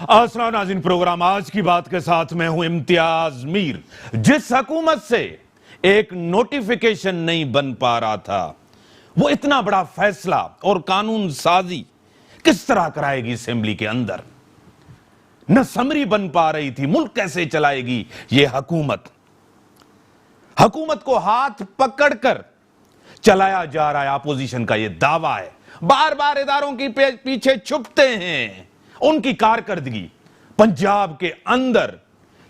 السلام ناظرین، پروگرام آج کی بات کے ساتھ میں ہوں امتیاز میر۔ جس حکومت سے ایک نوٹیفیکیشن نہیں بن پا رہا تھا، وہ اتنا بڑا فیصلہ اور قانون سازی کس طرح کرائے گی اسمبلی کے اندر؟ نہ سمری بن پا رہی تھی، ملک کیسے چلائے گی یہ حکومت؟ حکومت کو ہاتھ پکڑ کر چلایا جا رہا ہے، اپوزیشن کا یہ دعویٰ ہے۔ بار بار اداروں کی پیچھے چھپتے ہیں۔ ان کی کارکردگی پنجاب کے اندر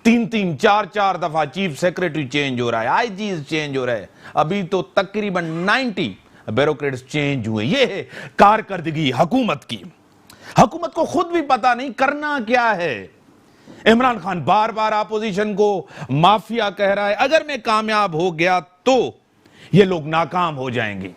تین چار دفعہ چیف سیکریٹری چینج ہو رہا ہے، آئی جیز چینج ہو رہا ہے، ابھی تو تقریباً 90 بیوروکریٹس چینج ہوئے۔ یہ ہے کارکردگی حکومت کی۔ حکومت کو خود بھی پتا نہیں کرنا کیا ہے۔ عمران خان بار بار اپوزیشن کو مافیا کہہ رہا ہے۔ اگر میں کامیاب ہو گیا تو یہ لوگ ناکام ہو جائیں گے،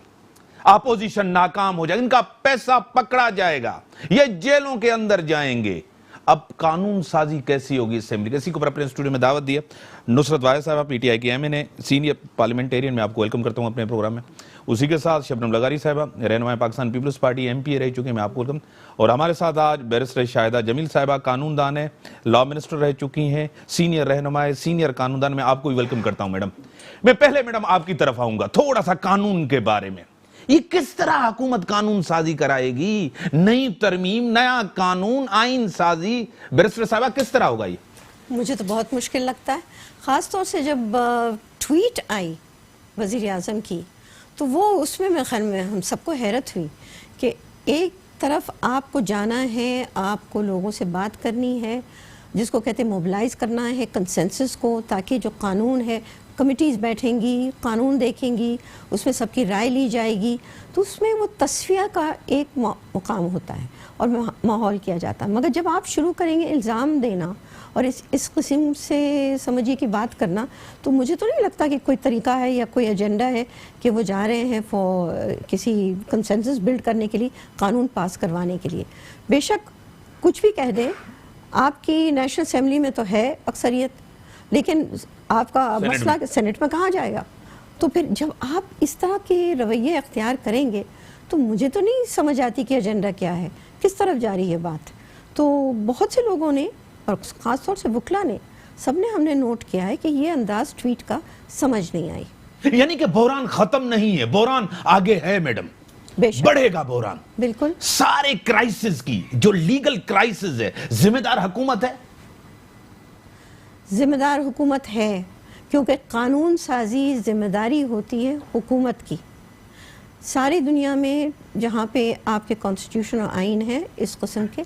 اپوزیشن ناکام ہو جائے گا، ان کا پیسہ پکڑا جائے گا، یہ جیلوں کے اندر جائیں گے۔ اب قانون سازی کیسی ہوگی اسمبلی؟ کسی کو اپنے اسٹوڈیو میں دعوت دیا۔ نصرت واحد صاحبہ پی ٹی آئی کی ایم این اے، سینئر پارلیمنٹیرین، میں آپ کو ویلکم کرتا ہوں اپنے پروگرام میں۔ اسی کے ساتھ شبنم لغاری صاحبہ، رہنمائے Pakistan Peoples Party M P A رہ چکی ہیں، میں آپ کو ویلکم۔ اور ہمارے ساتھ آج بیرسٹر شاہدہ جمیل صاحبہ، قانون دان ہے، لا منسٹر رہ چکی ہیں، سینئر رہنمائے، سینئر قانون دان، میں آپ کو بھی ویلکم کرتا ہوں میڈم۔ میں پہلے میڈم آپ کی طرف آؤں گا، تھوڑا سا قانون کے بارے میں۔ یہ کس طرح حکومت قانون سازی کرائے گی؟ نئی ترمیم، نیا قانون، آئین سازی، بیرسٹر صاحبہ کس طرح ہوگا یہ؟ مجھے تو بہت مشکل لگتا ہے، خاص طور سے جب ٹویٹ آئی وزیر اعظم کی، تو وہ اس میں خیال میں ہم سب کو حیرت ہوئی کہ ایک طرف آپ کو جانا ہے، آپ کو لوگوں سے بات کرنی ہے، جس کو کہتے ہیں موبلائز کرنا ہے کنسنسس کو، تاکہ جو قانون ہے، کمیٹیز بیٹھیں گی، قانون دیکھیں گی، اس میں سب کی رائے لی جائے گی، تو اس میں وہ تصفیہ کا ایک مقام ہوتا ہے اور ماحول کیا جاتا ہے۔ مگر جب آپ شروع کریں گے الزام دینا اور اس قسم سے سمجھیے کہ بات کرنا، تو مجھے تو نہیں لگتا کہ کوئی طریقہ ہے یا کوئی ایجنڈا ہے کہ وہ جا رہے ہیں کسی کنسنسس بلڈ کرنے کے لیے، قانون پاس کروانے کے لیے۔ بے شک کچھ بھی کہہ دیں، آپ کی نیشنل اسمبلی میں تو ہے اکثریت، لیکن آپ کا مسئلہ سینٹ میں کہاں جائے گا؟ تو پھر جب آپ اس طرح کے رویے اختیار کریں گے تو مجھے تو نہیں سمجھ آتی کہ ایجنڈا کیا ہے، کس طرف جا رہی ہے بات۔ تو بہت سے لوگوں نے اور خاص طور سے وکلا نے، سب نے ہم نے نوٹ کیا ہے کہ یہ انداز ٹویٹ کا سمجھ نہیں آئی۔ یعنی کہ بحران ختم نہیں ہے، بحران آگے ہے میڈم، بڑھے گا بحران۔ بالکل سارے کرائسس کی جو لیگل کرائسس ہے، ذمہ دار حکومت ہے؟ ذمہ دار حکومت ہے، کیونکہ قانون سازی ذمہ داری ہوتی ہے حکومت کی۔ ساری دنیا میں جہاں پہ آپ کے کانسٹیٹیوشن اور آئین ہیں اس قسم کے،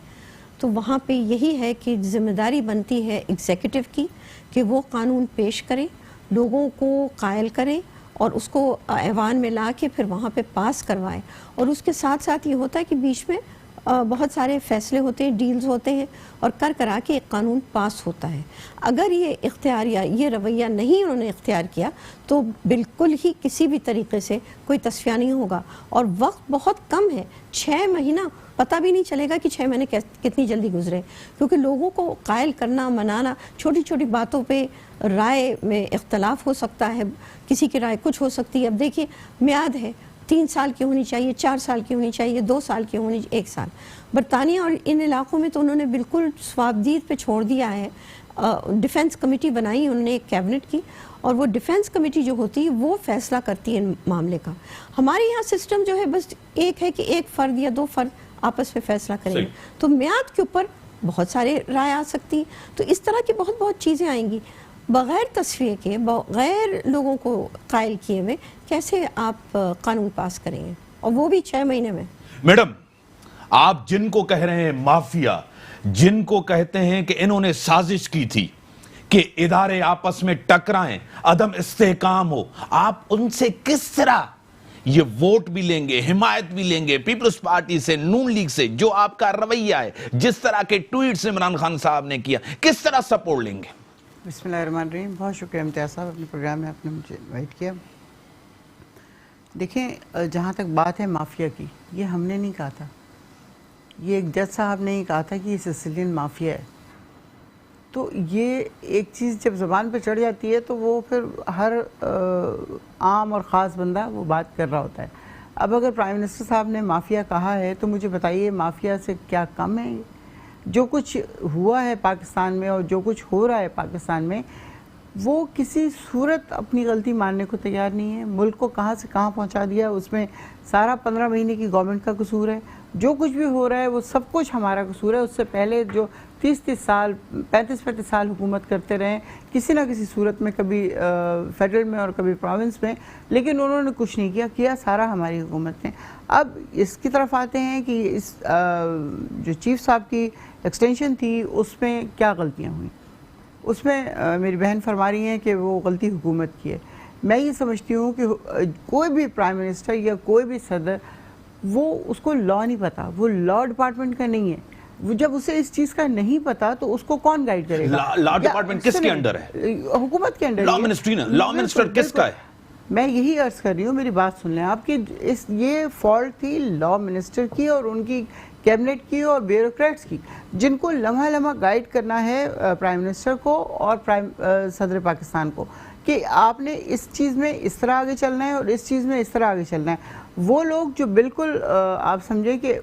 تو وہاں پہ یہی ہے کہ ذمہ داری بنتی ہے ایگزیکٹو کی کہ وہ قانون پیش کریں، لوگوں کو قائل کریں اور اس کو ایوان میں لا کے پھر وہاں پہ پاس کروائے۔ اور اس کے ساتھ ساتھ یہ ہوتا ہے کہ بیچ میں بہت سارے فیصلے ہوتے ہیں، ڈیلز ہوتے ہیں، اور کرا کے ایک قانون پاس ہوتا ہے۔ اگر یہ اختیار یا یہ رویہ نہیں انہوں نے اختیار کیا تو بالکل ہی کسی بھی طریقے سے کوئی تصفیہ نہیں ہوگا، اور وقت بہت کم ہے، 6 مہینہ، پتہ بھی نہیں چلے گا کہ 6 مہینے کتنی جلدی گزرے، کیونکہ لوگوں کو قائل کرنا، منانا، چھوٹی چھوٹی باتوں پہ رائے میں اختلاف ہو سکتا ہے، کسی کی رائے کچھ ہو سکتی ہے۔ اب دیکھیے میعاد ہے، 3 سال کی ہونی چاہیے، 4 سال کی ہونی چاہیے، 2 سال کی ہونی، 1 سال۔ برطانیہ اور ان علاقوں میں تو انہوں نے بالکل صوابدید پہ چھوڑ دیا ہے۔ ڈیفنس کمیٹی بنائی انہوں نے ایک کیبنٹ کی، اور وہ ڈیفنس کمیٹی جو ہوتی ہے وہ فیصلہ کرتی ہے معاملے کا۔ ہمارے یہاں سسٹم جو ہے بس ایک ہے کہ ایک فرد یا 2 فرد آپس میں فیصلہ کریں گے، تو میعاد کے اوپر بہت سارے رائے آ سکتی ہیں۔ تو اس طرح کی بہت چیزیں آئیں گی، بغیر تصفیے کے، بغیر لوگوں کو قائل کیے ہوئے کیسے آپ قانون پاس کریں گے، اور وہ بھی 6 مہینے میں؟ میڈم، آپ جن کو کہہ رہے ہیں مافیا، جن کو کہتے ہیں کہ انہوں نے سازش کی تھی کہ ادارے آپس میں ٹکرائیں، عدم استحکام ہو، آپ ان سے کس طرح یہ ووٹ بھی لیں گے، حمایت بھی لیں گے، پیپلز پارٹی سے، نون لیگ سے، جو آپ کا رویہ ہے، جس طرح کے ٹویٹس عمران خان صاحب نے کیا، کس طرح سپورٹ لیں گے؟ بسم اللہ الرحمن الرحیم۔ بہت شکریہ امتیاز صاحب، اپنے پروگرام میں آپ نے مجھے انوائٹ کیا۔ دیکھیں، جہاں تک بات ہے مافیا کی، یہ ہم نے نہیں کہا تھا، یہ ایک جج صاحب نے ہی کہا تھا کہ یہ سسیلین مافیا ہے۔ تو یہ ایک چیز جب زبان پہ چڑھ جاتی ہے تو وہ پھر ہر عام اور خاص بندہ وہ بات کر رہا ہوتا ہے۔ اب اگر پرائم منسٹر صاحب نے مافیا کہا ہے تو مجھے بتائیے مافیا سے کیا کم ہے؟ جو کچھ ہوا ہے پاکستان میں اور جو کچھ ہو رہا ہے پاکستان میں، وہ کسی صورت اپنی غلطی ماننے کو تیار نہیں ہے. ملک کو کہاں سے کہاں پہنچا دیا، اس میں سارا 15 مہینے کی گورنمنٹ کا قصور ہے. جو کچھ بھی ہو رہا ہے وہ سب کچھ ہمارا قصور ہے. اس سے پہلے جو 30 سال 35 سال حکومت کرتے رہے کسی نہ کسی صورت میں، کبھی فیڈرل میں اور کبھی پروونس میں، لیکن انہوں نے کچھ نہیں کیا سارا ہماری حکومت نے. اب اس کی طرف آتے ہیں کہ اس جو چیف صاحب کی ایکسٹینشن تھی اس میں کیا غلطیاں ہوئیں. اس میں میری بہن فرما رہی ہیں کہ وہ غلطی حکومت کی ہے. میں یہ سمجھتی ہوں کہ کوئی بھی پرائم منسٹر یا کوئی بھی صدر، وہ اس کو لا نہیں پتا، وہ لا ڈپارٹمنٹ کا نہیں ہے. وہ جب اسے اس چیز کا نہیں پتا تو اس کو کون گائیڈ کرے گا؟ لا ڈپارٹمنٹ کس کے انڈر ہے؟ حکومت کے انڈر. لا منسٹری نا، لا منسٹر کس کا ہے؟ میں یہی عرض کر رہی ہوں، میری بات سن لیں آپ کی. یہ فالٹ تھی لا منسٹر کی اور ان کی کیبنٹ کی اور بیوروکریٹس کی، جن کو لمحہ لمحہ گائیڈ کرنا ہے پرائم منسٹر کو اور صدر پاکستان کو کہ آپ نے اس چیز میں اس طرح آگے چلنا ہے اور اس چیز میں اس طرح آگے چلنا ہے. وہ لوگ جو بالکل آپ سمجھیں کہ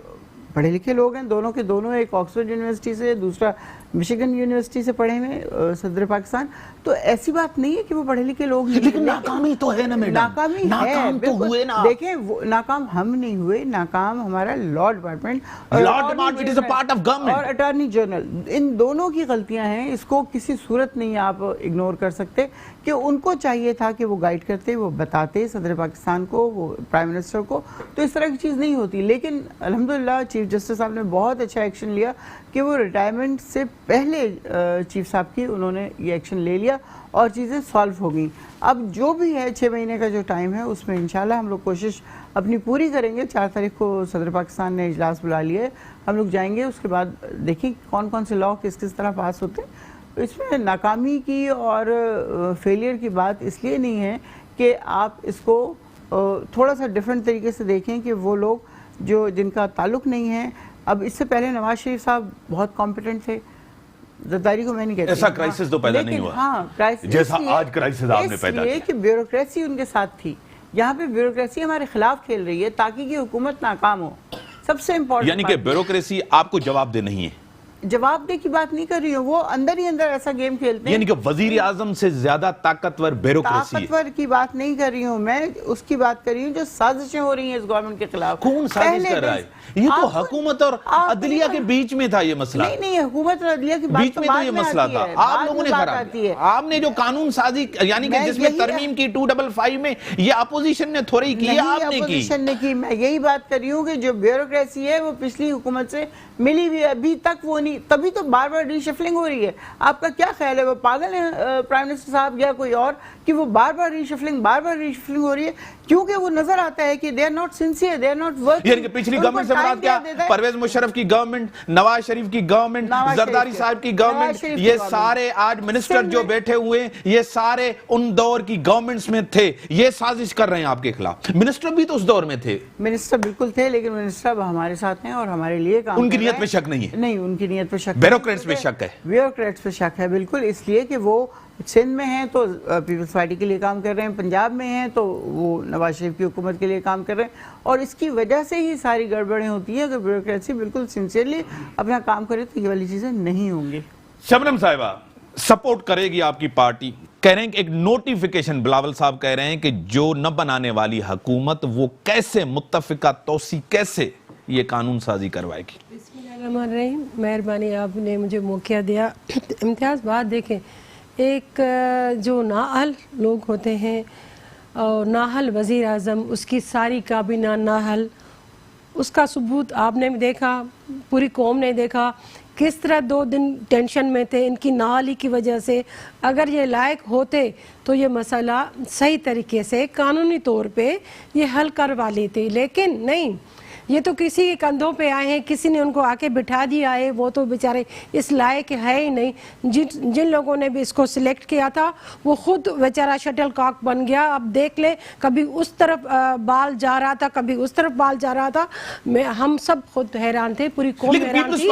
پڑھے لکھے لوگ ہیں، دونوں کے دونوں، ایک آکسفورڈ یونیورسٹی سے، دوسرا مشیگن یونیورسٹی سے پڑھے ہوئے صدر پاکستان. تو ایسی بات نہیں ہے کہ وہ پڑھے لکھے لوگ نہیں، لیکن ناکامی تو ہے نا میڈم، ناکامی ناکام تو ہوئے نا. دیکھیں ناکام ہم نہیں ہوئے، ناکام ہمارا لا ڈپارٹمنٹ اور اٹارنی جنرل، ان دونوں کی غلطیاں ہیں. اس کو کسی صورت نہیں آپ اگنور کر سکتے کہ ان کو چاہیے تھا کہ وہ گائیڈ کرتے، وہ بتاتے صدر پاکستان کو، وہ پرائم منسٹر کو. تو اس طرح کی چیز نہیں ہوتی. لیکن الحمدللہ چیف جسٹس صاحب نے بہت اچھا ایکشن لیا کہ وہ ریٹائرمنٹ سے پہلے چیف صاحب کی انہوں نے یہ ایکشن لے لیا اور چیزیں سالو ہو گئیں. اب جو بھی ہے 6 مہینے کا جو ٹائم ہے اس میں انشاءاللہ ہم لوگ کوشش اپنی پوری کریں گے. 4 تاریخ کو صدر پاکستان نے اجلاس بلا لیا ہے، ہم لوگ جائیں گے. اس کے بعد دیکھیں کون کون سے لا کس طرح پاس ہوتے ہیں. اس میں ناکامی کی اور فیلئر کی بات اس لیے نہیں ہے کہ آپ اس کو تھوڑا سا ڈیفرنٹ طریقے سے دیکھیں کہ وہ لوگ جو جن کا تعلق نہیں ہے. اب اس سے پہلے نواز شریف صاحب بہت کمپیٹنٹ تھے، زرداری کو میں نہیں کہتی، ایسا کرائسس تو پیدا نہیں ہوا ہاں جیسا آج کرائسس آپ نے پیدا کیا. اس لیے کہ بیوروکریسی ان کے ساتھ تھی. یہاں پہ بیوروکریسی ہمارے خلاف کھیل رہی ہے تاکہ یہ حکومت ناکام ہو. سب سے امپورٹنٹ یعنی کہ بیوروکریسی آپ کو جواب دہ نہیں ہے. جواب دے کی بات نہیں کر رہی ہوں، وہ اندر ہی اندر ایسا گیم کھیلتے ہیں. یعنی کہ وزیر اعظم سے زیادہ طاقتور بیوروکریسی ہے. طاقتور کی بات نہیں کر رہی ہوں میں، اس کی بات کر رہی ہوں جو سازشیں ہو ری ہیں اس گورنمنٹ کے خلاف. کون سازش کر رہا ہے؟ یہ تو حکومت اور عدلیہ کے بیچ میں تھا یہ مسئلہ. نہیں حکومت اور عدلیہ کی بات بیچ میں تو یہ مسئلہ تھا. آپ لوگوں نے خراب کیا. آپ نے جو قانون سازی یعنی کہ جس میں ترمیم کی 255 میں، یہ اپوزیشن نے تھوڑی کی، آپ نے کی. اپوزیشن نے کی. میں یہی بات کر رہی ہوں کہ جو بیوروکریسی ہے وہ پچھلی حکومت سے ملی ہوئی ہے، ابھی تک وہ نہیں. تبھی تو بار بار ری شفلنگ ہو رہی ہے. آپ کا کیا خیال ہے وہ پاگل ہیں پرائم منسٹر صاحب یا کوئی اور کہ وہ بار بار ری شفلنگ ہو رہی ہے؟ کیونکہ وہ نظر آتا ہے کہ they are not sincere, they are not working. یعنی کہ پچھلی گورنمنٹ سے مراد کیا؟ پرویز مشرف کی گورنمنٹ، نواز شریف کی گورنمنٹ، زرداری صاحب کی گورنمنٹ، یہ سارے آج منسٹر جو بیٹھے ہوئے یہ سارے ان دور کی گورنمنٹس میں تھے. یہ سازش کر رہے ہیں آپ کے خلاف. منسٹر بھی تو اس دور میں تھے. منسٹر بالکل تھے، لیکن منسٹر اب ہمارے ساتھ ہیں اور ہمارے لیے کام. ان کی نیت پہ شک نہیں ہے؟ نہیں، ان کی نیت پہ شک. بیوروکریٹس پہ شک ہے. بیوروکریٹس پہ شک ہے بالکل، اس لیے کہ وہ سندھ میں ہیں تو پیپلز پارٹی کے لیے کام کر رہے ہیں، پنجاب میں ہیں تو وہ نواز شریف کی حکومت کے لیے کام کر رہے ہیں. اور اس کی وجہ سے ہی ساری گڑبڑیں ہوتی ہیں. اگر بیوروکریسی بالکل سنسیئرلی اپنا کام کرے تو یہ والی چیزیں نہیں ہوں گی. شبنم صاحبہ سپورٹ کرے گی آپ کی پارٹی؟ کہہ رہے ہیں کہ ایک نوٹیفیکیشن، بلاول صاحب کہہ رہے ہیں کہ جو نہ بنانے والی حکومت وہ کیسے متفقہ توسیع کیسے یہ قانون سازی کروائے گی. بسم اللہ الرحمن الرحیم. مہربانی آپ نے مجھے موقع دیا. امتیاز بات دیکھیں، ایک جو نااہل لوگ ہوتے ہیں اور نااہل وزیر اعظم، اس کی ساری کابینہ نااہل، اس کا ثبوت آپ نے بھی دیکھا، پوری قوم نے دیکھا کس طرح 2 دن ٹینشن میں تھے ان کی نااہلی کی وجہ سے. اگر یہ لائق ہوتے تو یہ مسئلہ صحیح طریقے سے قانونی طور پہ یہ حل کروا لیتے، لیکن نہیں. یہ تو کسی کے کندھوں پہ آئے ہیں، کسی نے ان کو آ کے بٹھا دیا ہے. وہ تو بیچارے اس لائق ہے ہی نہیں. جن لوگوں نے بھی اس کو سلیکٹ کیا تھا وہ خود بیچارہ شٹل کاک بن گیا. اب دیکھ لے، کبھی اس طرف بال جا رہا تھا، کبھی اس طرف بال جا رہا تھا. ہم سب خود حیران تھے، پوری قوم حیران تھی،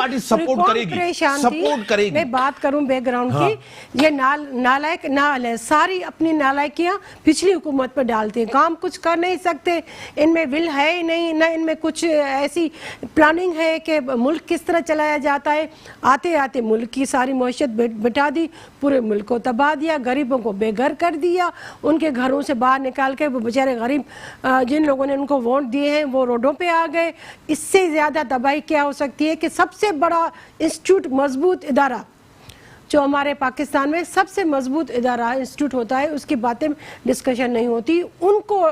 پریشان تھی. میں بات کروں بیک گراؤنڈ کی، یہ نالائق ہے، ساری اپنی نالائکیاں پچھلی حکومت پر ڈالتے ہیں. کام کچھ کر نہیں سکتے، ان میں ول ہے ہی نہیں، نہ ان میں کچھ ایسی پلاننگ ہے کہ ملک کس طرح چلایا جاتا ہے. آتے آتے ملک کی ساری معیشت بٹا دی, پورے ملک کو تباہ دیا, غریبوں کو بے گھر کر دیا, ان کے گھروں سے باہر نکال کے وہ بیچارے غریب جن لوگوں نے ان کو ووٹ دیے ہیں وہ روڈوں پہ آ گئے. اس سے زیادہ تباہی کیا ہو سکتی ہے کہ سب سے بڑا انسٹیٹیوٹ, مضبوط ادارہ جو ہمارے پاکستان میں سب سے مضبوط ادارہ انسٹیٹیوٹ ہوتا ہے, اس کی باتیں ڈسکشن نہیں ہوتی. ان کو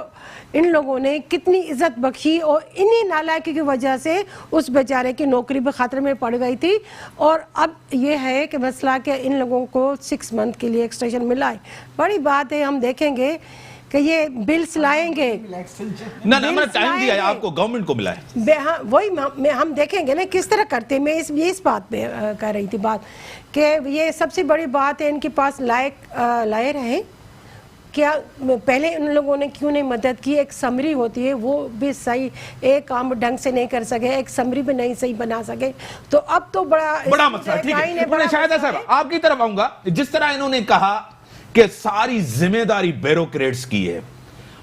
ان لوگوں نے کتنی عزت بخشی اور انہی نالائکی کی وجہ سے اس بیچارے کی نوکری بھی خطرے میں پڑ گئی تھی. اور اب یہ ہے کہ مسئلہ کہ ان لوگوں کو 6 منتھ کے لیے ایکسٹینشن ملا ہے. بڑی بات ہے, ہم دیکھیں گے کہ یہ بلز لائیں گے. نہ میں ٹائم دیا ہے آپ کو, گورنمنٹ کو ملا ہے. ہاں وہی ہم دیکھیں گے نا کس طرح کرتے ہیں. میں اس بات پہ کر رہی تھی بات کہ یہ سب سے بڑی بات ہے ان کے پاس لائے رہے. کیا پہلے ان لوگوں نے کیوں نہیں مدد کی؟ ایک سمری ہوتی ہے, وہ بھی صحیح ایک کام ڈھنگ سے نہیں کر سکے, ایک سمری بھی نہیں صحیح بنا سکے. تو اب تو بڑا مسئلہ. ٹھیک ہے شاہدہ صاحب آپ کی طرف آؤں گا. جس طرح انہوں نے کہا کہ ساری ذمہ داری بیوروکریٹس کی ہے,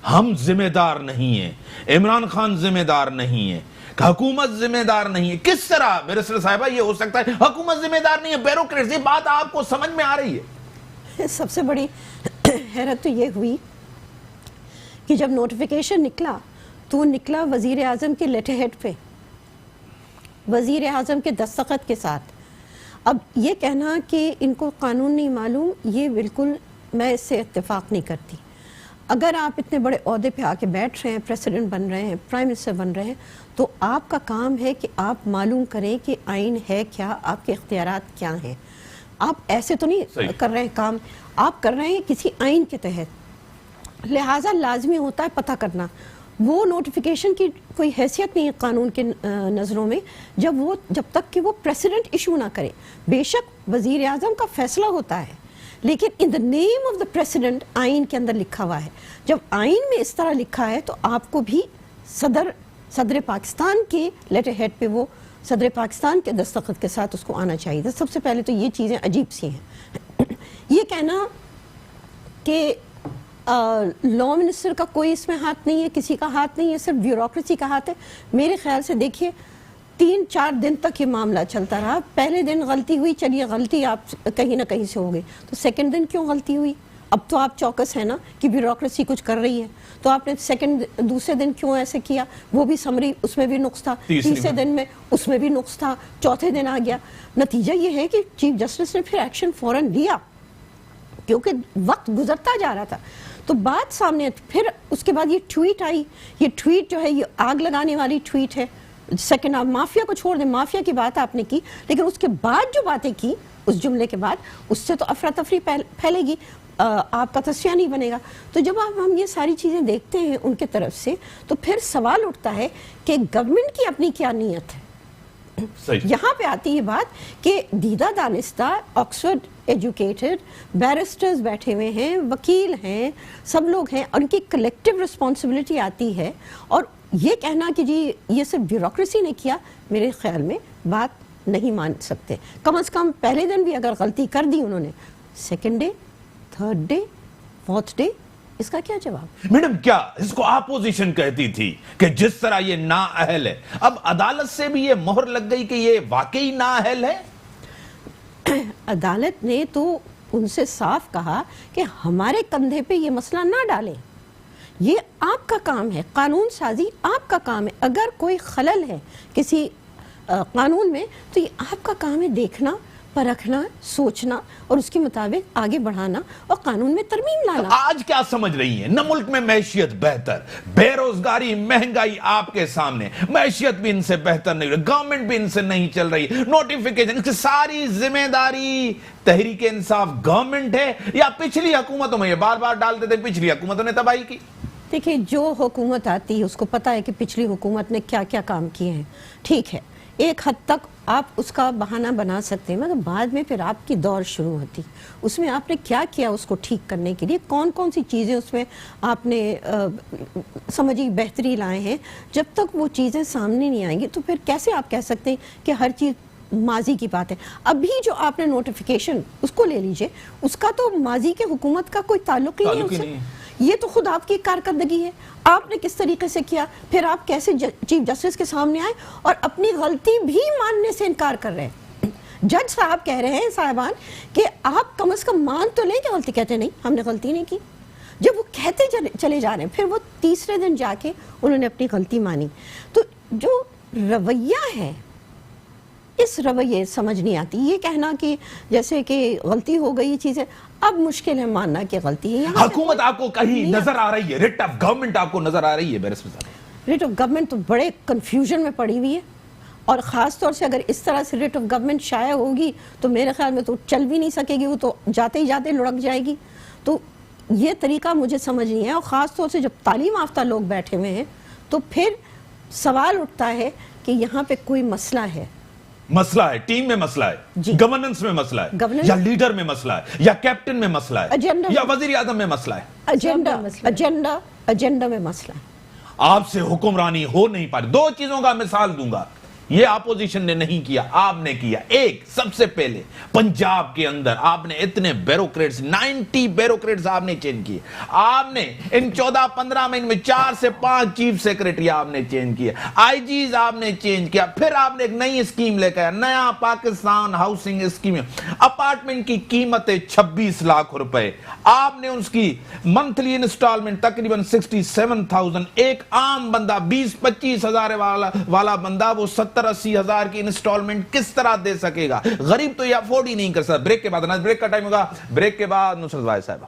ہم ذمہ دار نہیں ہیں, عمران خان ذمہ دار نہیں ہے, حکومت ذمہ دار نہیں ہے. کس طرح بیرسٹر صاحبہ یہ ہو سکتا ہے حکومت ذمہ دار نہیں ہے, بیوروکریٹس؟ یہ بات آپ کو سمجھ میں آ رہی ہے؟ سب سے بڑی حیرت تو یہ ہوئی کہ جب نوٹیفیکیشن نکلا تو وہ نکلا وزیر اعظم کے لیٹر ہیڈ پہ, وزیر اعظم کے دستخط کے ساتھ. اب یہ کہنا کہ ان کو قانون نہیں معلوم, یہ بالکل میں اس سے اتفاق نہیں کرتی. اگر آپ اتنے بڑے عہدے پہ آ کے بیٹھ رہے ہیں, پریسیڈنٹ بن رہے ہیں, پرائم منسٹر بن رہے ہیں, تو آپ کا کام ہے کہ آپ معلوم کریں کہ آئین ہے کیا, آپ کے اختیارات کیا ہیں. آپ ایسے تو نہیں کر رہے ہیں کام, آپ کر رہے ہیں کسی آئین کے تحت, لہٰذا لازمی ہوتا ہے پتہ کرنا. وہ نوٹیفیکیشن کی کوئی حیثیت نہیں ہے قانون کے نظروں میں جب تک کہ وہ پریسیڈنٹ ایشو نہ کرے. بے شک وزیر اعظم کا فیصلہ ہوتا ہے, لیکن ان دا نیم آف دا پریسیڈنٹ آئین کے اندر لکھا ہوا ہے. جب آئین میں اس طرح لکھا ہے تو آپ کو بھی صدر پاکستان کے لیٹر ہیڈ پہ وہ صدر پاکستان کے دستخط کے ساتھ اس کو آنا چاہیے تھا. سب سے پہلے تو یہ چیزیں عجیب سی ہیں. یہ کہنا کہ لا منسٹر کا کوئی اس میں ہاتھ نہیں ہے, کسی کا ہاتھ نہیں ہے, صرف بیوروکریسی کا ہاتھ ہے. میرے خیال سے دیکھیے 3-4 دن تک یہ معاملہ چلتا رہا. پہلے دن غلطی ہوئی, چلیے غلطی آپ کہیں نہ کہیں سے ہو گئی, تو سیکنڈ دن کیوں غلطی ہوئی؟ اب تو آپ چوکس ہیں نا کہ بیوروکریسی کچھ کر رہی ہے, تو آپ نے دوسرے دن کیوں ایسے کیا؟ وہ بھی سمری, اس میں بھی نقص تھا. تیسرے دن میں اس میں بھی نقص تھا. چوتھے دن آ گیا. نتیجہ یہ ہے کہ چیف جسٹس نے پھر ایکشن فوراً لیا کیونکہ وقت گزرتا جا رہا تھا. تو بات سامنے, پھر اس کے بعد یہ ٹویٹ آئی. یہ ٹویٹ جو ہے یہ آگ لگانے والی ٹویٹ ہے. سیکنڈ, آپ مافیا کو چھوڑ دیں, مافیا کی بات آپ نے کی, لیکن اس کے بعد جو باتیں کی اس جملے کے بعد, اس سے تو افراتفری پھیلے گی, آپ کا تصفیہ نہیں بنے گا. تو جب ہم یہ ساری چیزیں دیکھتے ہیں ان کے طرف سے, تو پھر سوال اٹھتا ہے کہ گورنمنٹ کی اپنی کیا نیت ہے. یہاں پہ آتی ہے بات کہ دیدہ دانستہ آکسفورڈ ایجوکیٹڈ بیرسٹرز بیٹھے ہوئے ہیں, وکیل ہیں, سب لوگ ہیں, اور ان کی کلیکٹیو رسپانسبلٹی آتی ہے. اور یہ کہنا کہ جی یہ صرف بیوروکریسی نے کیا, میرے خیال میں بات نہیں مان سکتے. کم از کم پہلے دن بھی اگر غلطی کر دی انہوں نے, second day, third day, fourth day, اس کا کیا جواب؟ میڈم کیا اس کو اپوزیشن کہتی تھی کہ جس طرح یہ نااہل ہے, اب عدالت سے بھی یہ مہر لگ گئی کہ یہ واقعی نااہل ہے؟ عدالت نے تو ان سے صاف کہا کہ ہمارے کندھے پہ یہ مسئلہ نہ ڈالیں, یہ آپ کا کام ہے, قانون سازی آپ کا کام ہے. اگر کوئی خلل ہے کسی قانون میں تو یہ آپ کا کام ہے دیکھنا, پرکھنا, سوچنا اور اس کے مطابق آگے بڑھانا اور قانون میں ترمیم لانا. آج کیا سمجھ رہی ہیں؟ نہ ملک میں معیشت بہتر, بے روزگاری, مہنگائی آپ کے سامنے, معیشت بھی ان سے بہتر نہیں رہی, گورنمنٹ بھی ان سے نہیں چل رہی, نوٹیفیکیشن کی ساری ذمہ داری تحریک انصاف گورنمنٹ ہے یا پچھلی حکومتوں میں؟ یہ بار بار ڈالتے تھے پچھلی حکومتوں نے تباہی کی. دیکھیں جو حکومت آتی ہے اس کو پتا ہے کہ پچھلی حکومت نے کیا کیا کام کیے ہیں. ٹھیک ہے, ایک حد تک آپ اس کا بہانہ بنا سکتے ہیں, مگر بعد میں پھر آپ کی دور شروع ہوتی, اس میں آپ نے کیا کیا اس کو ٹھیک کرنے کے لیے, کون کون سی چیزیں اس میں آپ نے سمجھی بہتری لائے ہیں. جب تک وہ چیزیں سامنے نہیں آئیں گی تو پھر کیسے آپ کہہ سکتے ہیں کہ ہر چیز ماضی کی بات ہے. ابھی جو آپ نے نوٹیفیکیشن اس کو لے لیجئے, اس کا تو ماضی کے حکومت کا کوئی تعلق ہی نہیں ہے. یہ تو خود آپ کی کارکردگی ہے، آپ نے کس طریقے سے کیا، پھر آپ کیسے چیف جسٹس کے سامنے آئے اور اپنی غلطی بھی ماننے سے انکار کر رہے ہیں۔ جج صاحب کہہ رہے ہیں صاحبان کہ آپ کم از کم مان تو لیں کہ غلطی، کہتے نہیں ہم نے غلطی نہیں کی۔ جب وہ کہتے چلے جا رہے ہیں، پھر وہ تیسرے دن جا کے انہوں نے اپنی غلطی مانی۔ تو جو رویہ ہے، اس رویے سمجھ نہیں آتی۔ یہ کہنا کہ جیسے کہ غلطی ہو گئی چیزیں، اب مشکل ہے ماننا کہ غلطی ہے۔ حکومت آپ کو کہیں نظر آ رہی ہے، ریٹ آف گورنمنٹ آپ کو نظر آ رہی ہے؟ بیرسٹر صاحب، ریٹ آف گورنمنٹ تو بڑے کنفیوژن میں پڑی ہوئی ہے، اور خاص طور سے اگر اس طرح سے ریٹ آف گورنمنٹ شائع ہوگی تو میرے خیال میں تو چل بھی نہیں سکے گی، وہ تو جاتے ہی جاتے لڑک جائے گی۔ تو یہ طریقہ مجھے سمجھ نہیں ہے، اور خاص طور سے جب تعلیم یافتہ لوگ بیٹھے ہوئے ہیں تو پھر سوال اٹھتا ہے کہ یہاں پہ کوئی مسئلہ ہے۔ مسئلہ ہے، ٹیم میں مسئلہ ہے، جی، گورننس میں مسئلہ ہے، گورننس، یا لیڈر میں مسئلہ ہے، یا کیپٹن میں مسئلہ ہے، ایجنڈا، یا وزیر اعظم میں مسئلہ ہے، ایجنڈا میں مسئلہ ہے۔ آپ سے حکمرانی ہو نہیں پا رہی۔ دو چیزوں کا مثال دوں گا، یہ اپوزیشن نے نہیں کیا، آپ نے کیا۔ ایک، سب سے پہلے پنجاب کے اندر آپ نے اتنے بیروکریٹس، 90 بیروکریٹس آپ نے چینج کیے۔ آپ نے ان 14-15 مہینے میں 4 سے 5 چیف سیکریٹری آپ نے چینج کیا، آئی جیز آپ نے چینج کیا۔ پھر آپ نے ایک نئی اسکیم لے کے آیا، نیا پاکستان ہاؤسنگ اسکیم۔ اپارٹمنٹ کی قیمتیں 26 لاکھ روپے، آپ نے اس کی منتھلی انسٹالمنٹ تقریباً 67,000۔ ایک عام بندہ 20-25 ہزار والا بندہ وہ 70-80 ہزار کی انسٹالمنٹ کس طرح دے سکے گا؟ غریب تو یہ افورڈ ہی نہیں کر سکتا۔ بریک کے بعد، بریک کا ٹائم ہوگا، بریک کے بعد نصرت واحد صاحبہ۔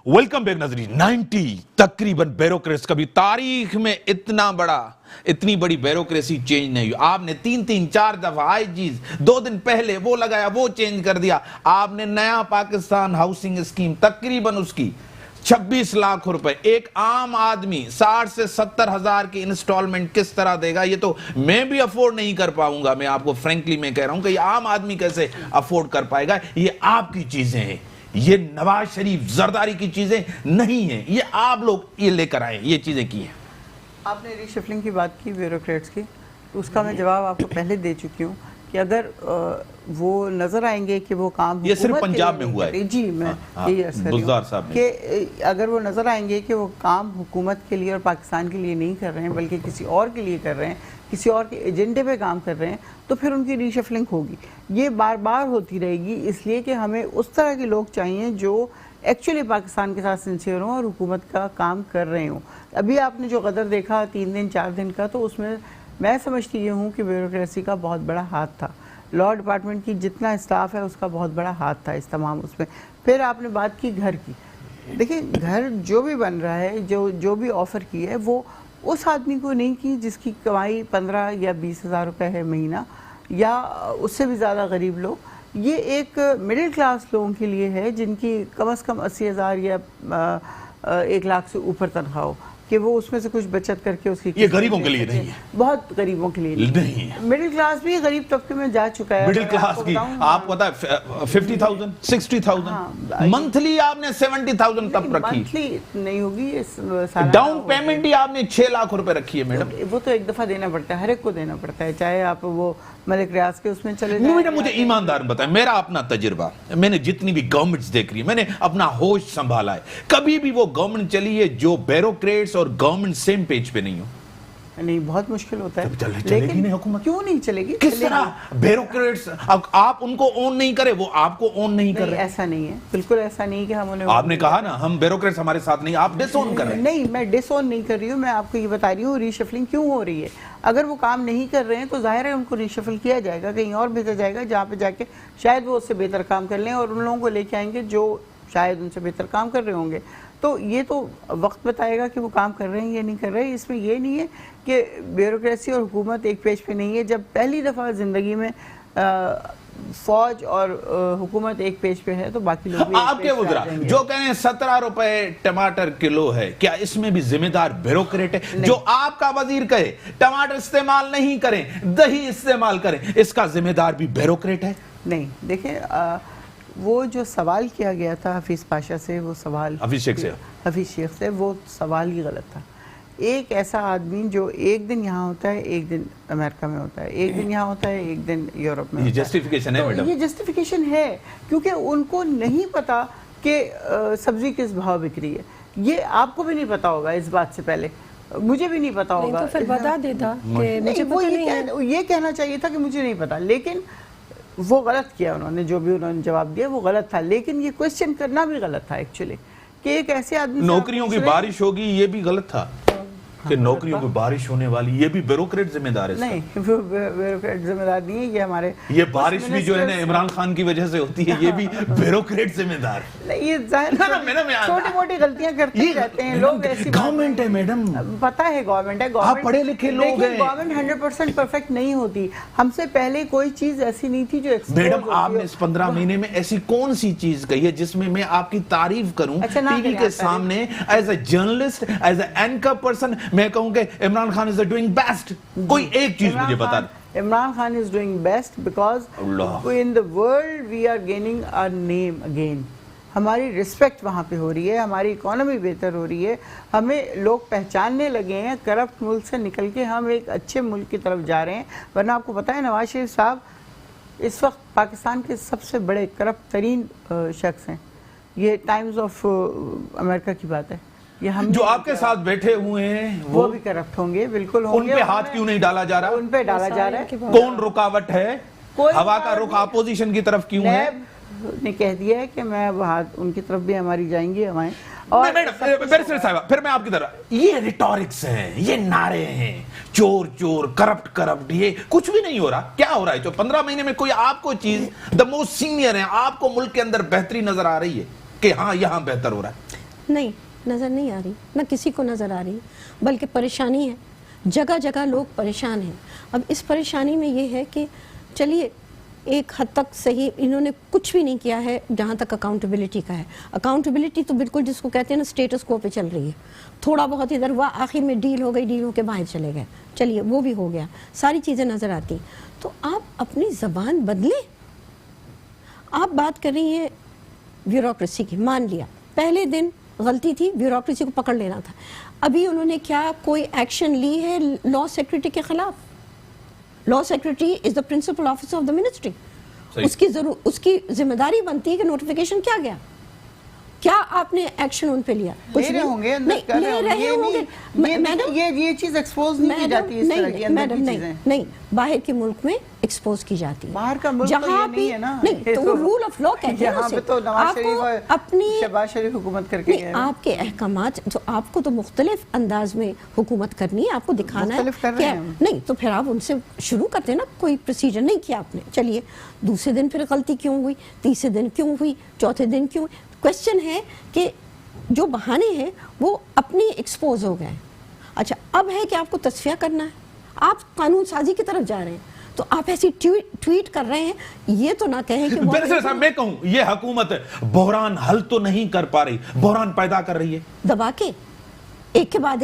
ویلکم بیک ناظرین۔ 90 تقریباً بیروکریٹس، کبھی تاریخ میں اتنی بڑی بیروکریسی چینج نہیں ہوئی۔ آپ نے 3-4 دفعہ آئی جیز 2 دن پہلے وہ لگایا، وہ چینج کر دیا۔ آپ نے نیا پاکستان ہاؤسنگ اسکیم تقریباً اس کی 26 لاکھ روپے، ایک عام آدمی 60 سے 70 ہزار کی انسٹالمنٹ کس طرح دے گا؟ یہ تو میں بھی افورڈ نہیں کر پاؤں گا۔ میں آپ کو فرینکلی میں کہہ رہا ہوں کہ یہ عام آدمی کیسے افورڈ کر پائے گا؟ یہ آپ کی چیزیں ہیں، یہ نواز شریف زرداری کی چیزیں نہیں ہیں، یہ آپ لوگ یہ لے کر آئے، یہ چیزیں کی ہیں۔ آپ نے ری شفلنگ کی بات کی بیوروکریٹس کی، تو اس کا میں جواب آپ کو پہلے دے چکی ہوں کہ اگر وہ نظر آئیں گے کہ وہ کام یہ صرف پنجاب میں ہوا ہے، جی میں یہی عرض کر رہی ہوں کہ اگر وہ نظر آئیں گے کہ وہ کام حکومت کے لیے اور پاکستان کے لیے نہیں کر رہے ہیں بلکہ کسی اور کے لیے کر رہے ہیں، کسی اور کے ایجنڈے پہ کام کر رہے ہیں، تو پھر ان کی ری شفلنگ ہوگی۔ یہ بار بار ہوتی رہے گی، اس لیے کہ ہمیں اس طرح کے لوگ چاہیے جو ایکچولی پاکستان کے ساتھ سنسیئر ہوں اور حکومت کا کام کر رہے ہوں۔ ابھی آپ نے جو غدر دیکھا 3 دن 4 دن کا، تو اس میں سمجھتی یہ ہوں کہ بیوروکریسی کا بہت بڑا ہاتھ تھا۔ لاء ڈپارٹمنٹ کی جتنا اسٹاف ہے اس کا بہت بڑا ہاتھ تھا اس تمام اس میں۔ پھر آپ نے بات کی گھر کی، دیکھیں گھر جو بھی بن رہا ہے، جو بھی آفر کی ہے، وہ اس آدمی کو نہیں کی جس کی کمائی 15 یا 20 ہزار روپے ہے مہینہ، یا اس سے بھی زیادہ غریب لوگ۔ یہ ایک مڈل کلاس لوگوں کے لیے ہے جن کی کم از کم 80 ہزار یا 1 لاکھ سے اوپر تنخواہ ہو، کہ وہ اس میں سے کچھ بچت کر کے اس کی، یہ غریبوں کے لیے نہیں ہے، بہت غریبوں کے لیے نہیں ہے۔ مڈل کلاس بھی غریب طبقے میں جا چکا ہے۔ مڈل کلاس کی آپ کو پتا ہے 50,000 60,000 منتھلی آپ نے 70,000 تب رکھی، منتھلی نہیں ہوگی، ڈاؤن پیمنٹ ہی آپ نے 6 لاکھ روپے رکھی ہے میڈم۔ وہ تو ایک دفعہ دینا پڑتا ہے، ہر ایک کو دینا پڑتا ہے، چاہے آپ وہ ملک ریاض کے اس میں چلے جائیں۔ میڈم مجھے ایماندار بتائیں، میرا اپنا تجربہ، میں نے جتنی بھی گورنمنٹس دیکھ رہی ہے، میں نے اپنا ہوش سنبھالا ہے، کبھی بھی وہ گورنمنٹ چلی ہے جو بیروکریٹس اور گورنمنٹ سیم پیج پہ نہیں ہو۔ نہیں، بہت مشکل ہوتا ہے، چلے گی نہیں حکومت، کیوں نہیں چلے گی؟ کس طرح بیروکریٹس آپ ان کو اون نہیں کرے، وہ آپ کو اون نہیں کر رہے؟ ایسا نہیں ہے، بالکل ایسا نہیں کہ ہم انہیں، آپ نے کہا نا ہم بیروکریٹس ہمارے ساتھ نہیں، آپ ڈس اون کر رہے ہیں۔ نہیں، میں ڈس اون نہیں کر رہی ہوں، میں آپ کو یہ بتا رہی ہوں ری شفلنگ کیوں ہو رہی ہے۔ اگر وہ کام نہیں کر رہے ہیں تو ظاہر ہے ان کو ری شفل کیا جائے گا، کہیں اور بھیجا جائے گا جہاں پہ جا کے شاید وہ اس سے بہتر کام کر لیں، اور ان لوگوں کو لے کے آئیں گے جو شاید ان سے بہتر کام کر رہے ہوں گے۔ تو یہ تو وقت بتائے گا کہ وہ کام کر رہے ہیں یا نہیں کر رہے ہیں۔ اس میں یہ نہیں ہے کہ بیوروکریسی اور حکومت ایک پیج پہ نہیں ہے۔ جب پہلی دفعہ زندگی میں فوج اور حکومت ایک پیج پہ ہے تو باقی لوگ بھی آپ کے وزراء جو کہیں ہیں 17 روپے ٹماٹر کلو ہے، کیا اس میں بھی ذمہ دار بیروکریٹ ہے؟ جو آپ کا وزیر کہے ٹماٹر استعمال نہیں کریں، دہی استعمال کریں، اس کا ذمہ دار بھی بیروکریٹ ہے؟ نہیں، دیکھیں وہ جو سوال کیا گیا تھا حفیظ پاشا سے، وہ سوال حفیظ شیخ سے، وہ سوال ہی غلط تھا۔ ایک ایسا آدمی جو ایک دن یہاں ہوتا ہے ایک دن امریکہ میں ہوتا ہے, ایک دن یہاں ہوتا ہے ایک دن یورپ میں یہ ہوتا ہے. جسٹیفیکیشن ہے میڈم, یہ جسٹیفیکیشن ہے کیونکہ ان کو نہیں پتا کہ سبزی کس بھاؤ بک رہی ہے. یہ آپ کو بھی نہیں پتا ہوگا اس بات سے پہلے, مجھے بھی نہیں پتا ہوگا. تو پھر بتا دیتا کہ مجھے وہ پتہ نہیں ہے. یہ کہنا چاہیے تھا کہ مجھے نہیں پتا, لیکن وہ غلط کیا انہوں نے, جو بھی انہوں نے جواب دیا وہ غلط تھا. لیکن یہ کوشچن کرنا بھی غلط تھا ایکچولی, کہ ایک ایسے آدمی نوکریوں کی بارش ہوگی یہ بھی غلط تھا کہ نوکریوں کی بارش ہونے والی, یہ بھی بیوروکریٹ ذمہ دار ہے. نہیں, وہ بیوروکریٹ ذمہ دار نہیں ہے, یہ ہمارے یہ بارش بھی جو ہے نا عمران خان کی وجہ سے ہوتی ہے, یہ بھی بیوروکریٹ ذمہ دار. یہ چھوٹی موٹی غلطیاں کرتے ہی رہتے ہیں لوگ. ایسی گورنمنٹ ہے میڈم, پتا ہے گورنمنٹ ہے, آپ پڑھے لکھے لوگ ہیں. گورنمنٹ 100% پرفیکٹ نہیں ہوتی. ہم سے پہلے کوئی چیز ایسی نہیں تھی جو میڈم آپ نے اس 15 مہینے میں ایسی کون سی چیز کہی ہے جس میں میں آپ کی تعریف کروں ٹی وی کے سامنے as a journalist, as a anchor person, میں کہوں کہ Imran Khan is doing best. کوئی ایک چیز مجھے بتا دیں. Imran Khan is doing best because in the world we are gaining our name again. ہماری رسپیکٹ وہاں پہ ہو رہی ہے, ہماری اکانومی بہتر ہو رہی ہے, ہمیں لوگ پہچاننے لگے ہیں. کرپٹ ملک سے نکل کے ہم ایک اچھے ملک کی طرف جا رہے ہیں. ورنہ آپ کو پتہ ہے نواز شریف صاحب اس وقت پاکستان کے سب سے بڑے کرپٹ ترین شخص ہیں. یہ ٹائمز آف امریکہ کی بات ہے. جو آپ کے ساتھ بیٹھے ہوئے ہیں وہ بھی کرپٹ ہوں گے, بالکل ہوں گے. ان پہ ہاتھ کیوں نہیں ڈالا جا رہا؟ ان پہ ڈالا جا رہا ہے. کون رکاوٹ ہے؟ ہوا کا رخ اپوزیشن کی طرف کیوں ہے؟ نے کہہ دیا ہے کہ میں ان کی طرف بھی ہماری جائیں گی ہوائیں. پھر میں آپ کی طرف, یہ ریٹورکس ہیں, یہ نعرے ہیں, چور چور, کرپٹ کرپٹ, یہ کچھ بھی نہیں ہو رہا. کیا ہو رہا ہے جو 15 مہینے میں کوئی آپ کو چیز دا موسٹ سینئر ہے, آپ کو ملک کے اندر بہتری نظر آ رہی ہے کہ ہاں یہاں بہتر ہو رہا ہے؟ نہیں, نظر نہیں آ رہی, نہ کسی کو نظر آ رہی, بلکہ پریشانی ہے. جگہ جگہ لوگ پریشان ہیں. اب اس پریشانی میں یہ ہے کہ چلیے ایک حد تک صحیح انہوں نے کچھ بھی نہیں کیا ہے جہاں تک اکاؤنٹیبلٹی کا ہے. اکاؤنٹیبلٹی تو بالکل جس کو کہتے ہیں نا سٹیٹس کو پہ چل رہی ہے. تھوڑا بہت ادھر ہوا, آخر میں ڈیل ہو گئی, ڈیل ہو کے باہر چلے گئے, چلیے وہ بھی ہو گیا, ساری چیزیں نظر آتی. تو آپ اپنی زبان بدلیں. آپ بات کر رہی ہیں بیوروکریسی کی, مان لیا پہلے دن غلطی تھی, بیوروکریسی کو پکڑ لینا تھا. ابھی انہوں نے کیا کوئی ایکشن لی ہے لا سیکرٹری کے خلاف؟ Law secretary is the principal officer of the ministry. اس کی ذمہ داری بنتی ہے کہ نوٹیفیکیشن کیا گیا, کیا آپ نے ایکشن ان پہ لیا؟ لے رہے ہوں گے, لے رہے ہوں گے. یہ چیز ایکسپوز نہیں کی جاتی اس طرح کی اندر کی چیزیں. نہیں, باہر کے ملک میں ایکسپوز کی جاتی ہے. باہر کا ملک تو یہ نہیں ہے نا. نہیں تو وہ رول آف لا کہتے ہیں. یہاں پہ تو نواز شریف اپنی شہباز شریف حکومت کر کے گئے. آپ کے احکامات تو آپ کو تو مختلف انداز میں حکومت کرنی ہے, آپ کو دکھانا ہے کہ نہیں, تو پھر آپ ان سے شروع کرتے ہیں نا. کوئی پروسیجر نہیں کیا آپ نے, چلیے دوسرے دن پھر غلطی کیوں ہوئی, تیسرے دن کیوں ہوئی, چوتھے دن کیوں ہوئی. کوشچن ہے کہ جو بہانے ہیں وہ اپنی ایکسپوز ہو گئے. اچھا اب ہے کہ آپ کو تصفیہ کرنا ہے, آپ قانون سازی کی طرف جا رہے ہیں, تو آپ ایسی ٹویٹ کر رہے ہیں. یہ تو نہ کہیں کہ میں کہوں یہ حکومت بحران حل تو نہیں کر پا رہی, بحران پیدا کر رہی ہے دبا کے, ایک کے بعد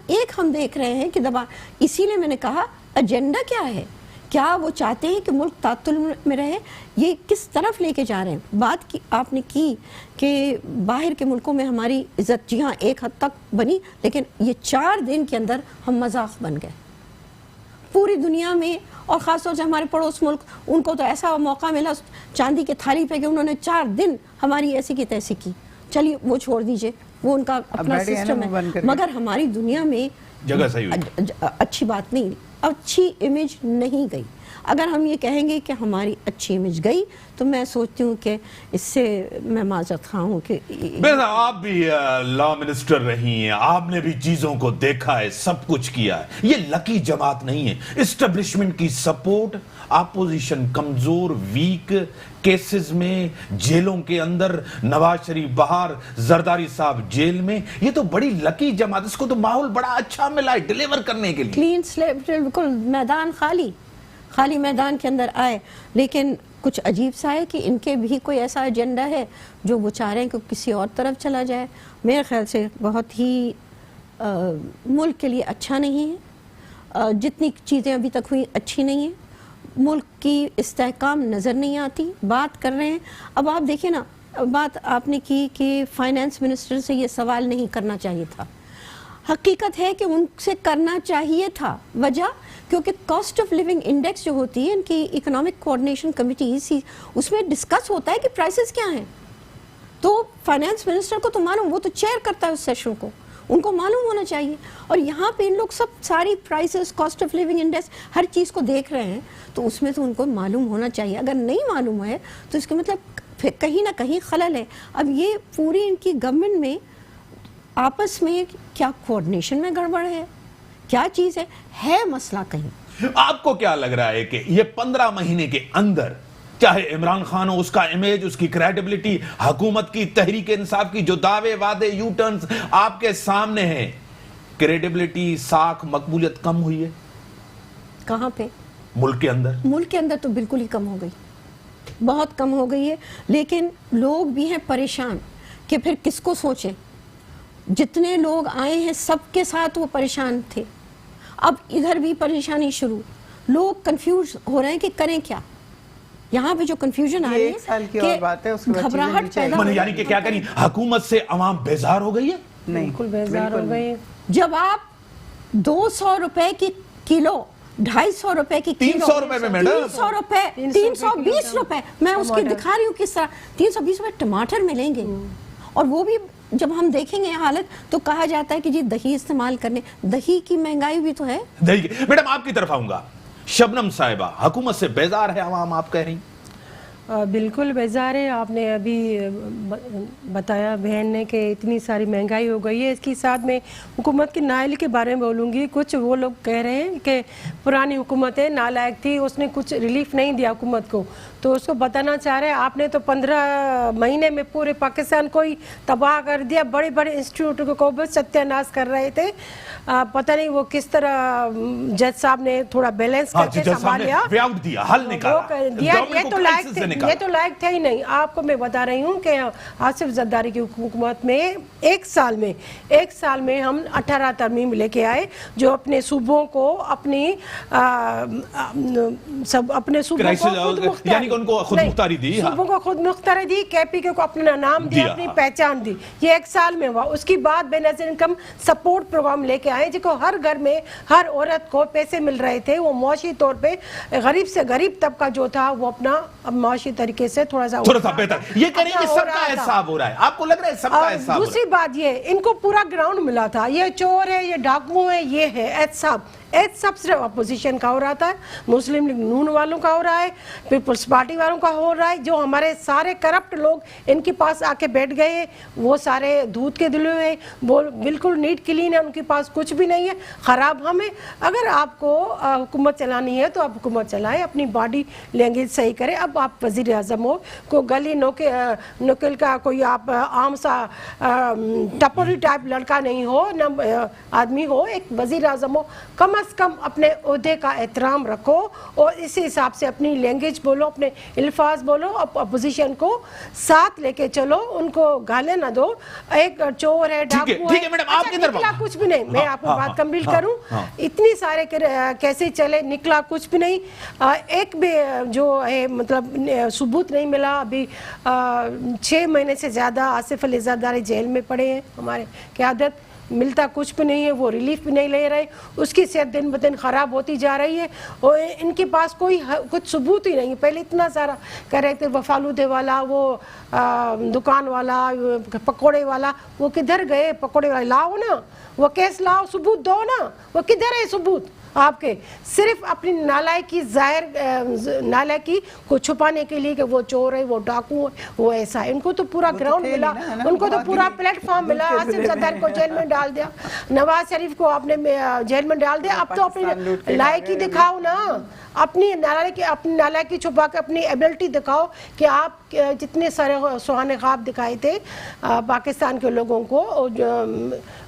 ایک ہم دیکھ رہے ہیں کہ دبا. اسی لیے میں نے کہا ایجنڈا کیا ہے, کیا وہ چاہتے ہیں کہ ملک تعطل میں رہے, یہ کس طرف لے کے جا رہے ہیں. بات کی آپ نے کی کہ باہر کے ملکوں میں ہماری عزت جی ہاں ایک حد تک بنی, لیکن یہ 4 دن کے اندر ہم مذاق بن گئے پوری دنیا میں. اور خاص طور سے ہمارے پڑوس ملک, ان کو تو ایسا موقع ملا چاندی کے تھالی پہ کہ انہوں نے 4 دن ہماری ایسی کی تیسی کی. چلیے وہ چھوڑ دیجئے, وہ ان کا اپنا سسٹم ہے, مگر ہماری دنیا میں جگہ صحیح ہوئی, اچھی بات نہیں, اچھی امیج نہیں گئی. اگر ہم یہ کہیں گے کہ ہماری اچھی امیج گئی تو میں سوچتی ہوں کہ اس سے میں معذرت خواہ ہوں کہ آپ بھی لا منسٹر رہی ہیں, آپ نے بھی چیزوں کو دیکھا ہے, سب کچھ کیا ہے. یہ لکی جماعت نہیں ہے. اسٹیبلشمنٹ کی سپورٹ, اپوزیشن کمزور, ویک, کیسز میں جیلوں کے اندر, نواز شریف باہر, زرداری صاحب جیل میں, یہ تو بڑی لکی جماعت. اس کو تو ماحول بڑا اچھا ملا ہے ڈیلیور کرنے کے لیے. کلین سلیپ, بالکل میدان خالی میدان کے اندر آئے. لیکن کچھ عجیب سا ہے کہ ان کے بھی کوئی ایسا ایجنڈا ہے جو وہ چاہ رہے ہیں کہ کسی اور طرف چلا جائے. میرے خیال سے بہت ہی ملک کے لیے اچھا نہیں ہے. جتنی چیزیں ابھی تک ہوئی اچھی نہیں ہیں, ملک کی استحکام نظر نہیں آتی. بات کر رہے ہیں, اب آپ دیکھیں نا, بات آپ نے کی کہ فائنانس منسٹر سے یہ سوال نہیں کرنا چاہیے تھا, حقیقت ہے کہ ان سے کرنا چاہیے تھا. وجہ کیونکہ کاسٹ آف لیونگ انڈیکس جو ہوتی ہے ان کی اکنامک کوآرڈینیشن کمیٹیز اس میں ڈسکس ہوتا ہے کہ پرائسز کیا ہیں. تو فائنانس منسٹر کو تو معلوم, وہ تو چیئر کرتا ہے اس سیشن کو, ان کو معلوم ہونا چاہیے. اور یہاں پہ ان لوگ سب ساری prices, cost of living index, ہر چیز کو دیکھ رہے ہیں, تو اس میں تو ان کو معلوم ہونا چاہیے. اگر نہیں معلوم ہے تو اس کا مطلب پھر کہیں نہ کہیں خلل ہے. اب یہ پوری ان کی گورنمنٹ میں آپس میں کیا کوآرڈینیشن میں گڑبڑ ہے, کیا چیز ہے مسئلہ کہیں. آپ کو کیا لگ رہا ہے کہ یہ 15 مہینے کے اندر چاہے عمران خان ہو, اس کا امیج, اس کی کریڈیبلٹی, حکومت کی, تحریک انصاف کی جو دعوے وعدے یو ٹرنز آپ کے سامنے ہیں, کریڈیبلٹی, ساکھ, مقبولیت کم ہوئی ہے؟ کہاں پہ؟ ملک کے اندر. ملک کے اندر تو بالکل ہی کم ہو گئی, بہت کم ہو گئی ہے. لیکن لوگ بھی ہیں پریشان کہ پھر کس کو سوچیں. جتنے لوگ آئے ہیں سب کے ساتھ وہ پریشان تھے, اب ادھر بھی پریشانی شروع, لوگ کنفیوز ہو رہے ہیں کہ کریں کیا. یہاں پہ جو کنفیوژن آ رہی ہے کہ گھبراہٹ پیدا ہو, یعنی کہ کیا کریں, حکومت سے عوام بیزار ہو گئی ہے. بالکل بیزار ہو گئی. جب آپ 200 روپے کی کلو, 250 روپے کی کلو, 300 روپے میں میڈم, 300 روپے, 320 روپے, میں اس کی دکھا رہی ہوں کس طرح 320 روپے ٹماٹر ملیں گے. اور وہ بھی جب ہم دیکھیں گے حالت تو کہا جاتا ہے کہ جی دہی استعمال کرنے, دہی کی مہنگائی بھی تو ہے. میڈم آپ کی طرف آؤں گا. شبنم صاحبہ, حکومت سے بیزار ہے عوام آپ کہہ رہی؟ بالکل بیزار ہے. آپ نے ابھی بتایا بہن نے کہ اتنی ساری مہنگائی ہو گئی ہے. اس کے ساتھ میں حکومت کی نااہلی کے بارے میں بولوں گی. کچھ وہ لوگ کہہ رہے ہیں کہ پرانی حکومتیں نالائق تھی, اس نے کچھ ریلیف نہیں دیا حکومت کو, تو اس کو بتانا چاہ رہے ہیں آپ نے تو 15 مہینے میں پورے پاکستان کو ہی تباہ کر دیا. بڑے بڑے انسٹیٹیوٹ کو بھی ستیہ ناش کر رہے تھے. پتہ نہیں وہ کس طرح جج صاحب نے تھوڑا بیلنس کر کے سنبھالیا, حل نکالا. یہ تو لائق تھے ہی نہیں. آپ کو میں بتا رہی ہوں کہ آصف زرداری کی حکومت میں ایک سال میں ہم 18 ترمیم لے کے آئے جو اپنے صوبوں کو اپنے خود مختاری دی, صوبوں کو خود مختاری دی, KPK کو اپنا نام دیا, اپنی پہچان دی. یہ ایک سال میں ہوا. اس کی بعد بے نظیر انکم سپورٹ پروگرام لے کے آئے جس کو ہر گھر میں ہر عورت کو پیسے مل رہے تھے. وہ معاشی طور پہ غریب سے غریب طبقہ جو تھا وہ اپنا معاشی طریقے سے تھوڑا سا بہتر. یہ کہیں کہ سب کا حساب ہو رہا ہے, آپ کو لگ رہا ہے سب کا حساب؟ دوسری بات یہ, ان کو پورا گراؤنڈ ملا تھا. یہ چور ہے, یہ ڈاکو ہے, یہ ہے احتساب صرف اپوزیشن کا ہو رہا تھا, مسلم لیگ نون والوں کا ہو رہا ہے, پیپلز پارٹی والوں کا ہو رہا ہے. جو ہمارے سارے کرپٹ لوگ ان کے پاس آ کے بیٹھ گئے وہ سارے دودھ کے دلے ہوئے, وہ بالکل نیٹ کلین ہے, ان کے پاس کچھ بھی نہیں ہے. خراب ہمیں. اگر آپ کو حکومت چلانی ہے تو آپ حکومت چلائیں, اپنی باڈی لینگویج صحیح کریں. اب آپ وزیر اعظم ہو, کوئی گلی نکل کا کوئی آپ عام سا ٹپوری ٹائپ لڑکا نہیں ہو, نہ آدمی ہو, ایک وزیر اعظم ہو, کم از کم اپنے عہدے کا احترام رکھو اور اسی حساب سے اپنی لینگویج بولو, اپنے الفاظ بولو, اپوزیشن کو ساتھ لے کے چلو, ان کو گالے نہ دو. ایک چور ہے, ڈاکو ہے, نکلا کچھ بھی نہیں. میں آپ کو بات کمپلیٹ کروں, اتنی سارے کیسے چلے, نکلا کچھ بھی نہیں. ایک بھی جو ہے مطلب ثبوت نہیں ملا. ابھی 6 مہینے سے زیادہ آصف علی زرداری جیل میں پڑے ہیں. ہمارے قیادت ملتا کچھ بھی نہیں ہے, وہ ریلیف بھی نہیں لے رہے. اس کی صحت دن بدن خراب ہوتی جا رہی ہے اور ان کے پاس کوئی کچھ ثبوت ہی نہیں. پہلے اتنا سارا کہہ رہے تھے, وہ فالودے والا, وہ دکان والا, پکوڑے والا, وہ کدھر گئے؟ پکوڑے والا لاؤ نا, وہ کیس لاؤ, ثبوت دو نا. وہ کدھر ہے ثبوت آپ کے؟ صرف اپنی نالائکی کو چھپانے کے لیے کہ وہ چور ہے, وہ ڈاکو ہے, وہ ایسا ہے. ان کو تو پورا گراؤنڈ ملا, ان کو تو پورا پلیٹ فارم ملا. آصف زرداری کو جیل میں ڈال دیا, نواز شریف کو آپ نے جیل میں ڈال دیا. اب تو اپنی لائکی دکھاؤ نا, اپنی نالائکی چھپا کے اپنی ایبلٹی دکھاؤ کہ آپ جتنے سارے سہانے خواب دکھائے تھے پاکستان کے لوگوں کو,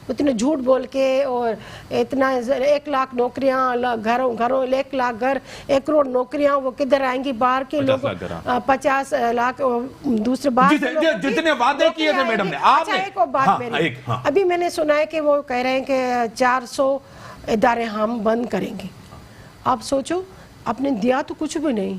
اتنے جھوٹ بول کے, اور اتنا 1 لاکھ نوکریاں گھروں 1 لاکھ گھر, 1 کروڑ نوکریاں, وہ کدھر آئیں گی؟ باہر کے لوگ 50 لاکھ دوسرے باہر جتنے وعدے کیے تھے میڈم نے. اچھا ایک اور بات میری, ابھی میں نے سنا ہے کہ وہ کہہ رہے ہیں کہ 400 ادارے ہم بند کریں گے. آپ سوچو, آپ نے دیا تو کچھ بھی نہیں,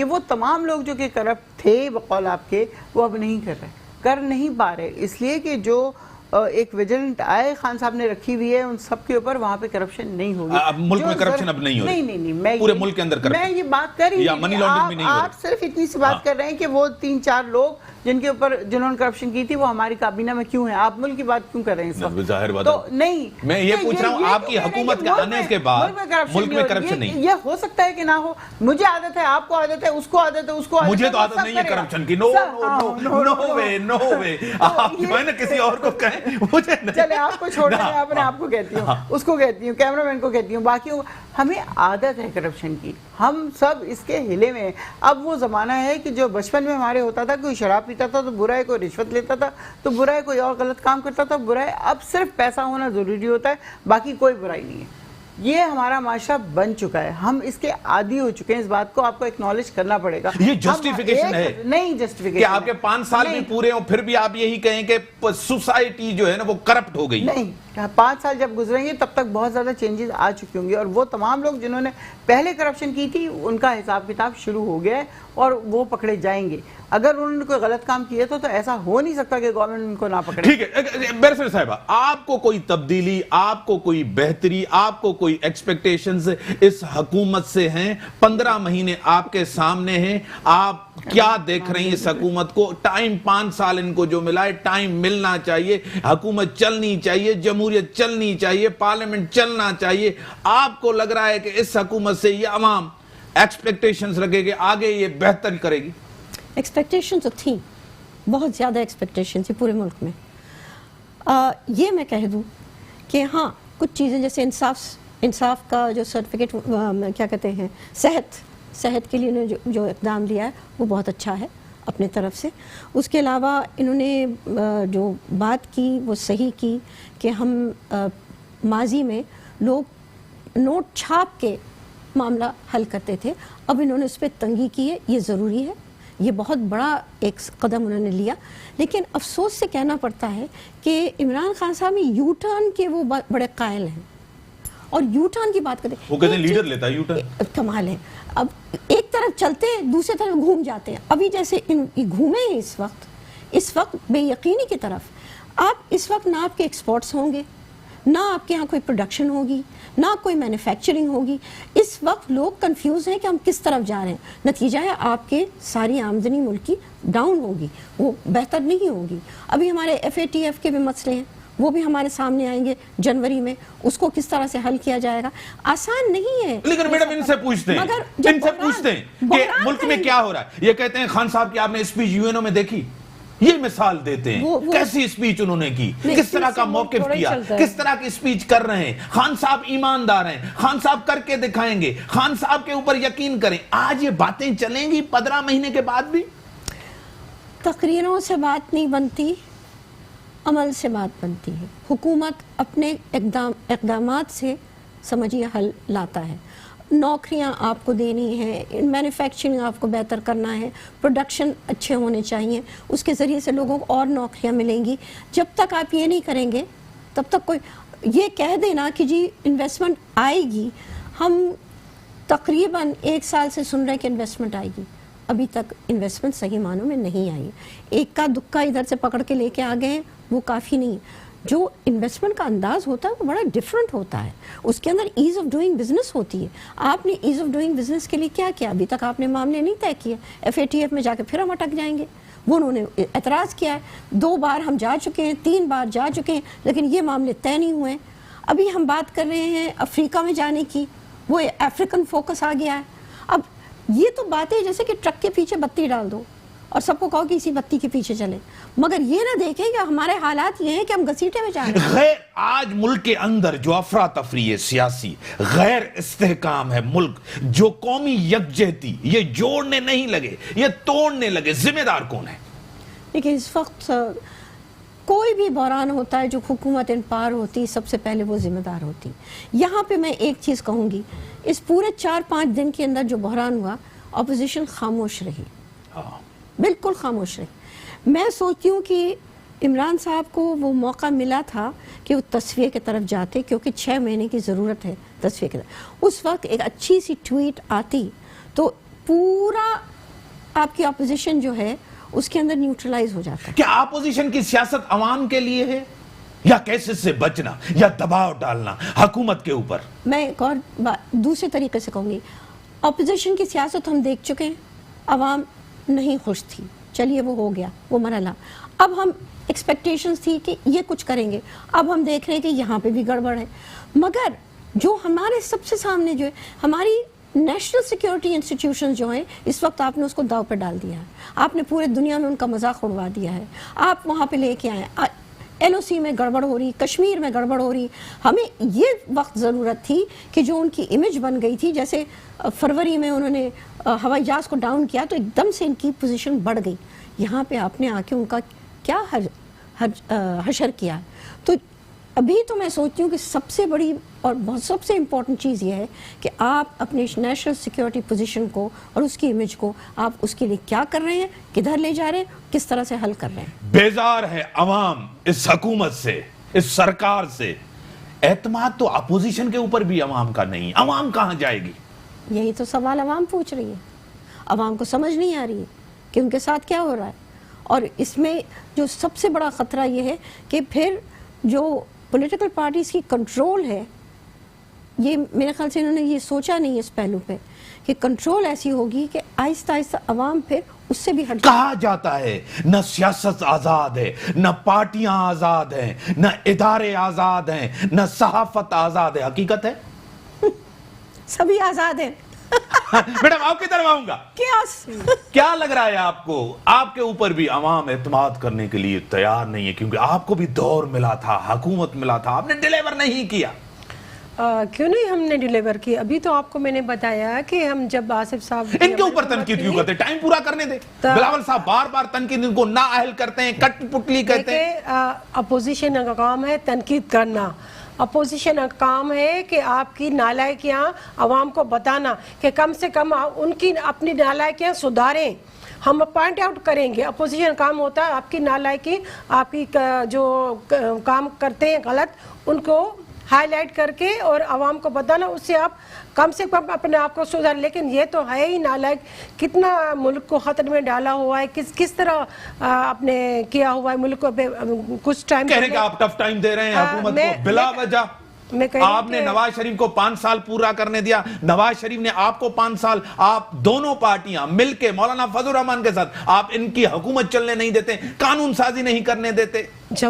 کہ وہ تمام لوگ جو کہ کرپٹ تھے بقول آپ کے، وہ اب نہیں کر نہیں پا رہے، اس لیے کہ جو ایک ویجیلنٹ آئے خان صاحب نے رکھی ہوئی ہے ان سب کے اوپر، وہاں پہ کرپشن نہیں ہوگی. اب ملک میں کرپشن اب نہیں ہو رہی؟ نہیں، میں پورے ملک کے اندر کرپشن، میں یہ بات کر رہی ہوں، آپ صرف اتنی سی بات کر رہے ہیں کہ وہ 3-4 لوگ جن کے اوپر جنہوں نے کرپشن کی تھی وہ ہماری کابینہ میں کیوں ہیں؟ آپ ملک کی بات کیوں کر رہے ہیں اس وقت؟ ظاہر بات تو نہیں، میں یہ پوچھ رہا ہوں آپ کی حکومت کے آنے کے بعد ملک میں کرپشن نہیں؟ یہ ہو سکتا ہے کہ نہ ہو، مجھے عادت ہے، آپ کو عادت ہے، اس کو عادت ہے، اس کو عادت ہے، مجھے تو عادت نہیں ہے کرپشن کی. نو وے آپ جو ہے نا کسی اور کو کہیں، مجھے چلے آپ کو چھوڑ دیں، میں اپنے آپ کو کہتی ہوں، اس کو کہتی ہوں، کیمرہ مین کو کہتی ہوں، باقی ہمیں عادت ہے کرپشن کی، ہم سب اس کے ہلے میں ہیں. اب وہ زمانہ ہے کہ جو بچپن میں ہمارے ہوتا تھا، کوئی شراب پیتا تھا تو برا ہے، کوئی رشوت لیتا تھا تو برا ہے، کوئی اور غلط کام کرتا تھا برا ہے. اب صرف پیسہ ہونا ضروری ہوتا ہے، باقی کوئی برائی نہیں ہے. یہ ہمارا معاشرہ بن چکا ہے، ہم اس کے عادی ہو چکے ہیں، اس بات کو آپ کو اکنالج کرنا پڑے گا. یہ جسٹیفیکیشن ہے نہیں، جسٹیفیکیشن کہ آپ کے 5 سال بھی پورے ہوں پھر بھی آپ یہی کہیں کہ سوسائٹی جو ہے نا وہ کرپٹ ہو گئی؟ نہیں، 5 سال جب گزریں گے تب تک بہت زیادہ چینجز آ چکی ہوں گی، اور وہ تمام لوگ جنہوں نے پہلے کرپشن کی تھی ان کا حساب کتاب شروع ہو گیا ہے اور وہ پکڑے جائیں گے. اگر انہوں نے کوئی غلط کام کیا تو ایسا ہو نہیں سکتا کہ گورنمنٹ ان کو نہ پکڑے. ٹھیک ہے بیرسٹر صاحبہ، آپ کو کوئی تبدیلی، آپ کو کوئی بہتری، آپ کو کوئی ایکسپیکٹیشنز اس حکومت سے ہیں؟ 15 مہینے آپ کے سامنے ہیں، آپ کیا دیکھ رہی ہیں اس حکومت کو؟ ٹائم 5 سال ان کو جو ملا ہے، ٹائم ملنا چاہیے، حکومت چلنی چاہیے، جمہوریت چلنی چاہیے، پارلیمنٹ چلنا چاہیے. آپ کو لگ رہا ہے کہ اس حکومت سے یہ عوام ایکسپیکٹیشنز رکھے گے، آگے یہ بہتر کرے گی؟ ایکسپیکٹیشن تو تھیں، بہت زیادہ ایکسپیکٹیشن تھی پورے ملک میں. یہ میں کہہ دوں کہ ہاں کچھ چیزیں جیسے انصاف کا جو سرٹیفکیٹ کیا کہتے ہیں، صحت کے لیے انہوں نے جو اقدام لیا ہے وہ بہت اچھا ہے اپنے طرف سے. اس کے علاوہ انہوں نے جو بات کی وہ صحیح کی کہ ہم ماضی میں لوگ نوٹ چھاپ کے معاملہ حل کرتے تھے، اب انہوں نے اس پہ تنگی کی ہے. یہ ضروری ہے، یہ بہت بڑا ایک قدم انہوں نے لیا. لیکن افسوس سے کہنا پڑتا ہے کہ عمران خان صاحب یو ٹرن کے وہ بڑے قائل ہیں، اور یو ٹرن کی بات کرتے ہیں، وہ کہتے ہیں لیڈر لیتا ہے یو ٹرن، کمال ہے. اب ایک طرف چلتے ہیں دوسری طرف گھوم جاتے ہیں. ابھی جیسے گھومے ہیں اس وقت بے یقینی کی طرف. آپ اس وقت نہ آپ کے ایکسپورٹس ہوں گے، نہ آپ کے ہاں کوئی پروڈکشن ہوگی، نہ کوئی مینوفیکچرنگ ہوگی. اس وقت لوگ کنفیوز ہیں کہ ہم کس طرف جا رہے ہیں. نتیجہ ہے آپ کے ساری آمدنی ملک کی ڈاؤن ہوگی، وہ بہتر نہیں ہوگی. ابھی ہمارے FATF کے بھی مسئلے ہیں، وہ بھی ہمارے سامنے آئیں گے جنوری میں. اس کو کس طرح سے حل کیا جائے گا، آسان نہیں ہے. لیکن میڈم ان سے پوچھتے ہیں کہ ملک میں کیا ہو رہا ہے. یہ کہتے ہیں خان صاحب کی آپ نے اسپیچ UN میں دیکھی، یہ مثال دیتے ہیں کیسی اسپیچ انہوں نے کی، کس طرح کا موقف کیا، کس طرح کی اسپیچ کر رہے ہیں. خان صاحب ایماندار ہیں، خان صاحب کر کے دکھائیں گے، خان صاحب کے اوپر یقین کریں. آج یہ باتیں چلیں گی 15 مہینے کے بعد بھی؟ تقریروں سے بات نہیں بنتی، عمل سے بات بنتی ہے. حکومت اپنے اقدامات سے سمجھیے حل لاتا ہے. نوکریاں آپ کو دینی ہے، مینوفیکچرنگ آپ کو بہتر کرنا ہے، پروڈکشن اچھے ہونے چاہیے، اس کے ذریعے سے لوگوں کو اور نوکریاں ملیں گی. جب تک آپ یہ نہیں کریں گے تب تک کوئی یہ کہہ دینا کہ جی انویسٹمنٹ آئے گی. ہم تقریباً 1 سال سے سن رہے کہ انویسٹمنٹ آئے گی، ابھی تک انویسٹمنٹ صحیح معنوں میں نہیں آئی. ایک کا دکا ادھر سے پکڑ کے لے کے آ گئے ہیں، وہ کافی نہیں. جو انویسٹمنٹ کا انداز ہوتا ہے وہ بڑا ڈیفرنٹ ہوتا ہے، اس کے اندر ایز آف ڈوئنگ بزنس ہوتی ہے. آپ نے ایز آف ڈوئنگ بزنس کے لیے کیا کیا؟ ابھی تک آپ نے معاملے نہیں طے کیے. FATF میں جا کے پھر ہم اٹک جائیں گے. وہ انہوں نے اعتراض کیا ہے، 2 بار ہم جا چکے ہیں، 3 بار جا چکے ہیں، لیکن یہ معاملے طے نہیں ہوئے. ابھی ہم بات کر رہے ہیں افریقہ میں جانے کی، وہ افریقن فوکس آ گیا ہے. اب یہ تو بات ہے جیسے کہ ٹرک کے پیچھے بتی ڈال دو اور سب کو کہو کہ اسی بتی کے پیچھے چلیں، مگر یہ نہ دیکھیں کہ ہمارے حالات یہ ہیں کہ ہم گھسیٹے میں جا رہے ہیں. غیر آج ملک کے اندر جو افراتفری ہے سیاسی، غیر استحکام ہے ملک، جو قومی یکجہتی یہ جوڑنے نہیں لگے، یہ توڑنے لگے، ذمہ دار کون ہے؟ دیکھیں اس وقت کوئی بھی بحران ہوتا ہے، جو حکومت ان پار ہوتی سب سے پہلے وہ ذمہ دار ہوتی. یہاں پہ میں ایک چیز کہوں گی، اس پورے 4-5 دن کے اندر جو بحران ہوا، اپوزیشن خاموش رہی، بالکل خاموش رہی. میں سوچتی ہوں کہ عمران صاحب کو وہ موقع ملا تھا کہ وہ تصفیہ کی طرف جاتے، کیونکہ 6 مہینے کی ضرورت ہے تصفیہ کی طرف. اس وقت ایک اچھی سی ٹویٹ آتی تو پورا آپ کی اپوزیشن جو ہے اس کے اندر نیوٹرلائز ہو جاتا ہے. کیا اپوزیشن کی سیاست عوام کے لیے ہے یا کیسے سے بچنا یا دباؤ ڈالنا حکومت کے اوپر؟ میں ایک اور دوسرے طریقے سے کہوں گی, اپوزیشن کی سیاست ہم دیکھ چکے ہیں, عوام نہیں خوش تھی, چلیے وہ ہو گیا وہ مرحلہ. اب ہم ایکسپیکٹیشنز تھی کہ یہ کچھ کریں گے, اب ہم دیکھ رہے ہیں کہ یہاں پہ بھی گڑبڑ ہے. مگر جو ہمارے سب سے سامنے جو ہے ہماری نیشنل سیکیورٹی انسٹیٹیوشنز جو ہیں, اس وقت آپ نے اس کو داؤ پہ ڈال دیا ہے, آپ نے پورے دنیا میں ان کا مذاق اڑوا دیا ہے. آپ وہاں پہ لے کے آئے, ایل او سی میں گڑبڑ ہو رہی, کشمیر میں گڑبڑ ہو رہی. ہمیں یہ وقت ضرورت تھی کہ جو ان کی امیج بن گئی تھی, جیسے فروری میں انہوں نے ہوائی جہاز کو ڈاؤن کیا تو ایک دم سے ان کی پوزیشن بڑھ گئی. یہاں پہ آپ نے آ کے ان کا کیا حشر کیا. تو ابھی تو میں سوچتی ہوں کہ سب سے بڑی اور سب سے امپورٹنٹ چیز یہ ہے کہ آپ اپنے نیشنل سیکیورٹی پوزیشن کو اور اس کی امیج کو آپ اس کے لیے کیا کر رہے ہیں, کدھر لے جا رہے ہیں, کس طرح سے حل کر رہے ہیں. بیزار ہے عوام اس حکومت سے, اس سرکار سے. اعتماد تو اپوزیشن کے اوپر بھی عوام کا نہیں, عوام کہاں جائے گی؟ یہی تو سوال عوام پوچھ رہی ہے. عوام کو سمجھ نہیں آ رہی ہے کہ ان کے ساتھ کیا ہو رہا ہے. اور اس میں جو سب سے بڑا خطرہ یہ ہے کہ پھر جو پولیٹیکل پارٹیز کی کنٹرول ہے, یہ میرے خیال سے انہوں نے یہ سوچا نہیں اس پہلو پہ کہ کنٹرول ایسی ہوگی کہ آہستہ آہستہ عوام پھر اس سے بھی ہٹ. کہا جاتا ہے نہ سیاست آزاد ہے, نہ پارٹیاں آزاد ہیں, نہ ادارے آزاد ہیں, نہ صحافت آزاد ہے. حقیقت ہے سبھی آزاد ہیں. میڈم آپ کی طرف آؤں گا. کیا لگ رہا ہے آپ کو, آپ کے اوپر بھی عوام اعتماد کرنے کے لیے تیار نہیں ہے؟ کیونکہ آپ کو بھی دور ملا تھا, حکومت ملا تھا, آپ نے ڈیلیور نہیں کیا. کیوں نہیں ہم نے ڈیلیور کی؟ ابھی تو آپ کو میں نے بتایا کہ ہم جب آصف صاحب ان کے اوپر تنقید کیوں کرتے ہیں؟ ٹائم پورا کرنے دے. بلاول صاحب بار بار تنقید ان کو نااہل کرتے ہیں, کٹ پٹلی کہتے ہیں. اپوزیشن کا کام ہے تنقید کرنا, اپوزیشن کا کام ہے کہ آپ کی نالائکیاں عوام کو بتانا کہ کم سے کم ان کی اپنی نالائکیاں سدھاریں. ہم پوائنٹ آؤٹ کریں گے. اپوزیشن کام ہوتا ہے آپ کی نالائکی, آپ کی جو کام کرتے ہیں غلط ان کو ہائی لائٹ کر کے اور عوام کو بتانا, اس سے آپ کم سے کم اپنے آپ کو سدھار. لیکن یہ تو ہے ہی نالائق, کتنا ملک کو خطر میں ڈالا ہوا ہے, کس طرح آپ نے کیا ہوا ہے ملک کو. کچھ ٹائم کہنے کا آپ ٹف ٹائم دے رہے ہیں حکومت کو بلا وجہ. آپ نے نواز شریف کو 5 سال پورا کرنے دیا, نواز شریف نے آپ کو 5 سال, آپ دونوں پارٹیاں مل کے مولانا فضل الرحمان کے ساتھ آپ ان کی حکومت چلنے نہیں دیتے, قانون سازی نہیں کرنے دیتے.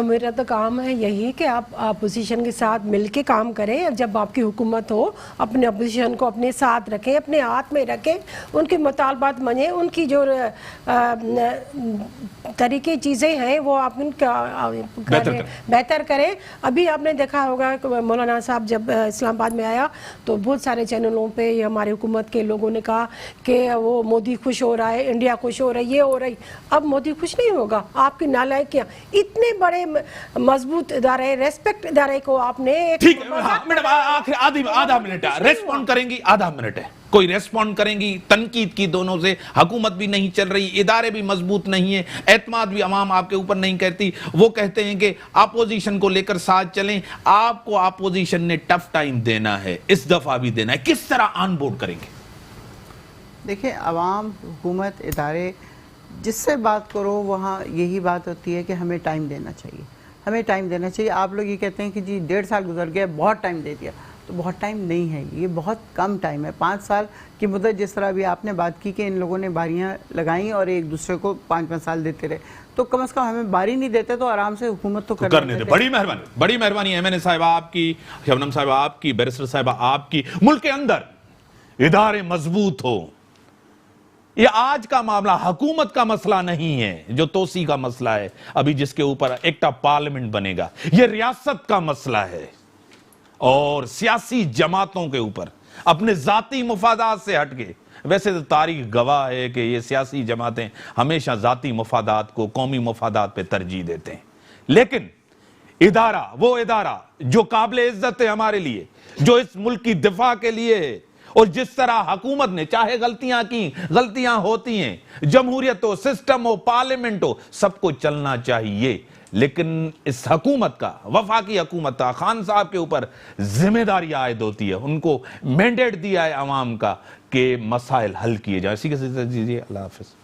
میرا تو کام ہے یہی کہ آپ اپوزیشن کے ساتھ مل کے کام کریں. جب آپ کی حکومت ہو اپنے اپوزیشن کو اپنے ساتھ رکھیں, اپنے ہاتھ میں رکھیں, ان کے مطالبات مانیں, ان کی جو طریقے چیزیں ہیں وہ آپ ان کا بہتر کریں. ابھی آپ نے دیکھا ہوگا کہ مولانا صاحب جب اسلام آباد میں آیا تو بہت سارے چینلوں پہ ہماری حکومت کے لوگوں نے کہا کہ وہ مودی خوش ہو رہا ہے, انڈیا خوش ہو رہا ہے, یہ ہو رہی. اب مودی خوش نہیں ہوگا. آپ کی نالائکیاں, اتنے بڑے مضبوط ادارے, ریسپیکٹ ادارے کو آپ نے. ٹھیک ہے میڈم, آخر آدھا منٹ ہے, ریسپونڈ کریں گی, آدھا منٹ ہے, کوئی ریسپونڈ کریں گی. تنقید کی دونوں سے, حکومت بھی نہیں چل رہی, ادارے بھی مضبوط نہیں ہیں, اعتماد بھی عوام آپ کے اوپر نہیں کرتی. وہ کہتے ہیں کہ اپوزیشن کو لے کر ساتھ چلیں. آپ کو اپوزیشن نے ٹف ٹائم دینا ہے, اس دفعہ بھی دینا ہے, کس طرح آن بورڈ کریں گے؟ دیکھیں عوام, حکومت, ادارے, جس سے بات کرو وہاں یہی بات ہوتی ہے کہ ہمیں ٹائم دینا چاہیے, ہمیں ٹائم دینا چاہیے. آپ لوگ یہ کہتے ہیں کہ جی 1.5 سال گزر گیا, بہت ٹائم دے دیا. تو بہت ٹائم نہیں ہے, یہ بہت کم ٹائم ہے. 5 سال کی مدت, جس طرح بھی آپ نے بات کی کہ ان لوگوں نے باریاں لگائیں اور ایک دوسرے کو 5-5 سال دیتے رہے, تو کم از کم ہمیں باری نہیں دیتے تو آرام سے حکومت تو کرنے دے. بڑی مہربانی, بڑی مہربانی. ایم این اے صاحبہ آپ کی, شبنم صاحبہ آپ کی, بیرسٹر صاحبہ آپ کی. ملک کے اندر ادارے مضبوط ہو, یہ آج کا معاملہ حکومت کا مسئلہ نہیں ہے جو توسیع کا مسئلہ ہے ابھی جس کے اوپر ایکٹ آف پارلیمنٹ بنے گا. یہ ریاست کا مسئلہ ہے اور سیاسی جماعتوں کے اوپر اپنے ذاتی مفادات سے ہٹ کے. ویسے تو تاریخ گواہ ہے کہ یہ سیاسی جماعتیں ہمیشہ ذاتی مفادات کو قومی مفادات پہ ترجیح دیتے ہیں. لیکن ادارہ, وہ ادارہ جو قابل عزت ہے ہمارے لیے, جو اس ملک کی دفاع کے لیے ہے, اور جس طرح حکومت نے چاہے غلطیاں کی, غلطیاں ہوتی ہیں, جمہوریت ہو, سسٹم ہو, پارلیمنٹ ہو, سب کو چلنا چاہیے. لیکن اس حکومت کا, وفاقی حکومت کا, خان صاحب کے اوپر ذمہ داری عائد ہوتی ہے. ان کو مینڈیٹ دیا ہے عوام کا کے مسائل حل کیے جائیں. اسی کے ساتھ دیجیے اللہ حافظ.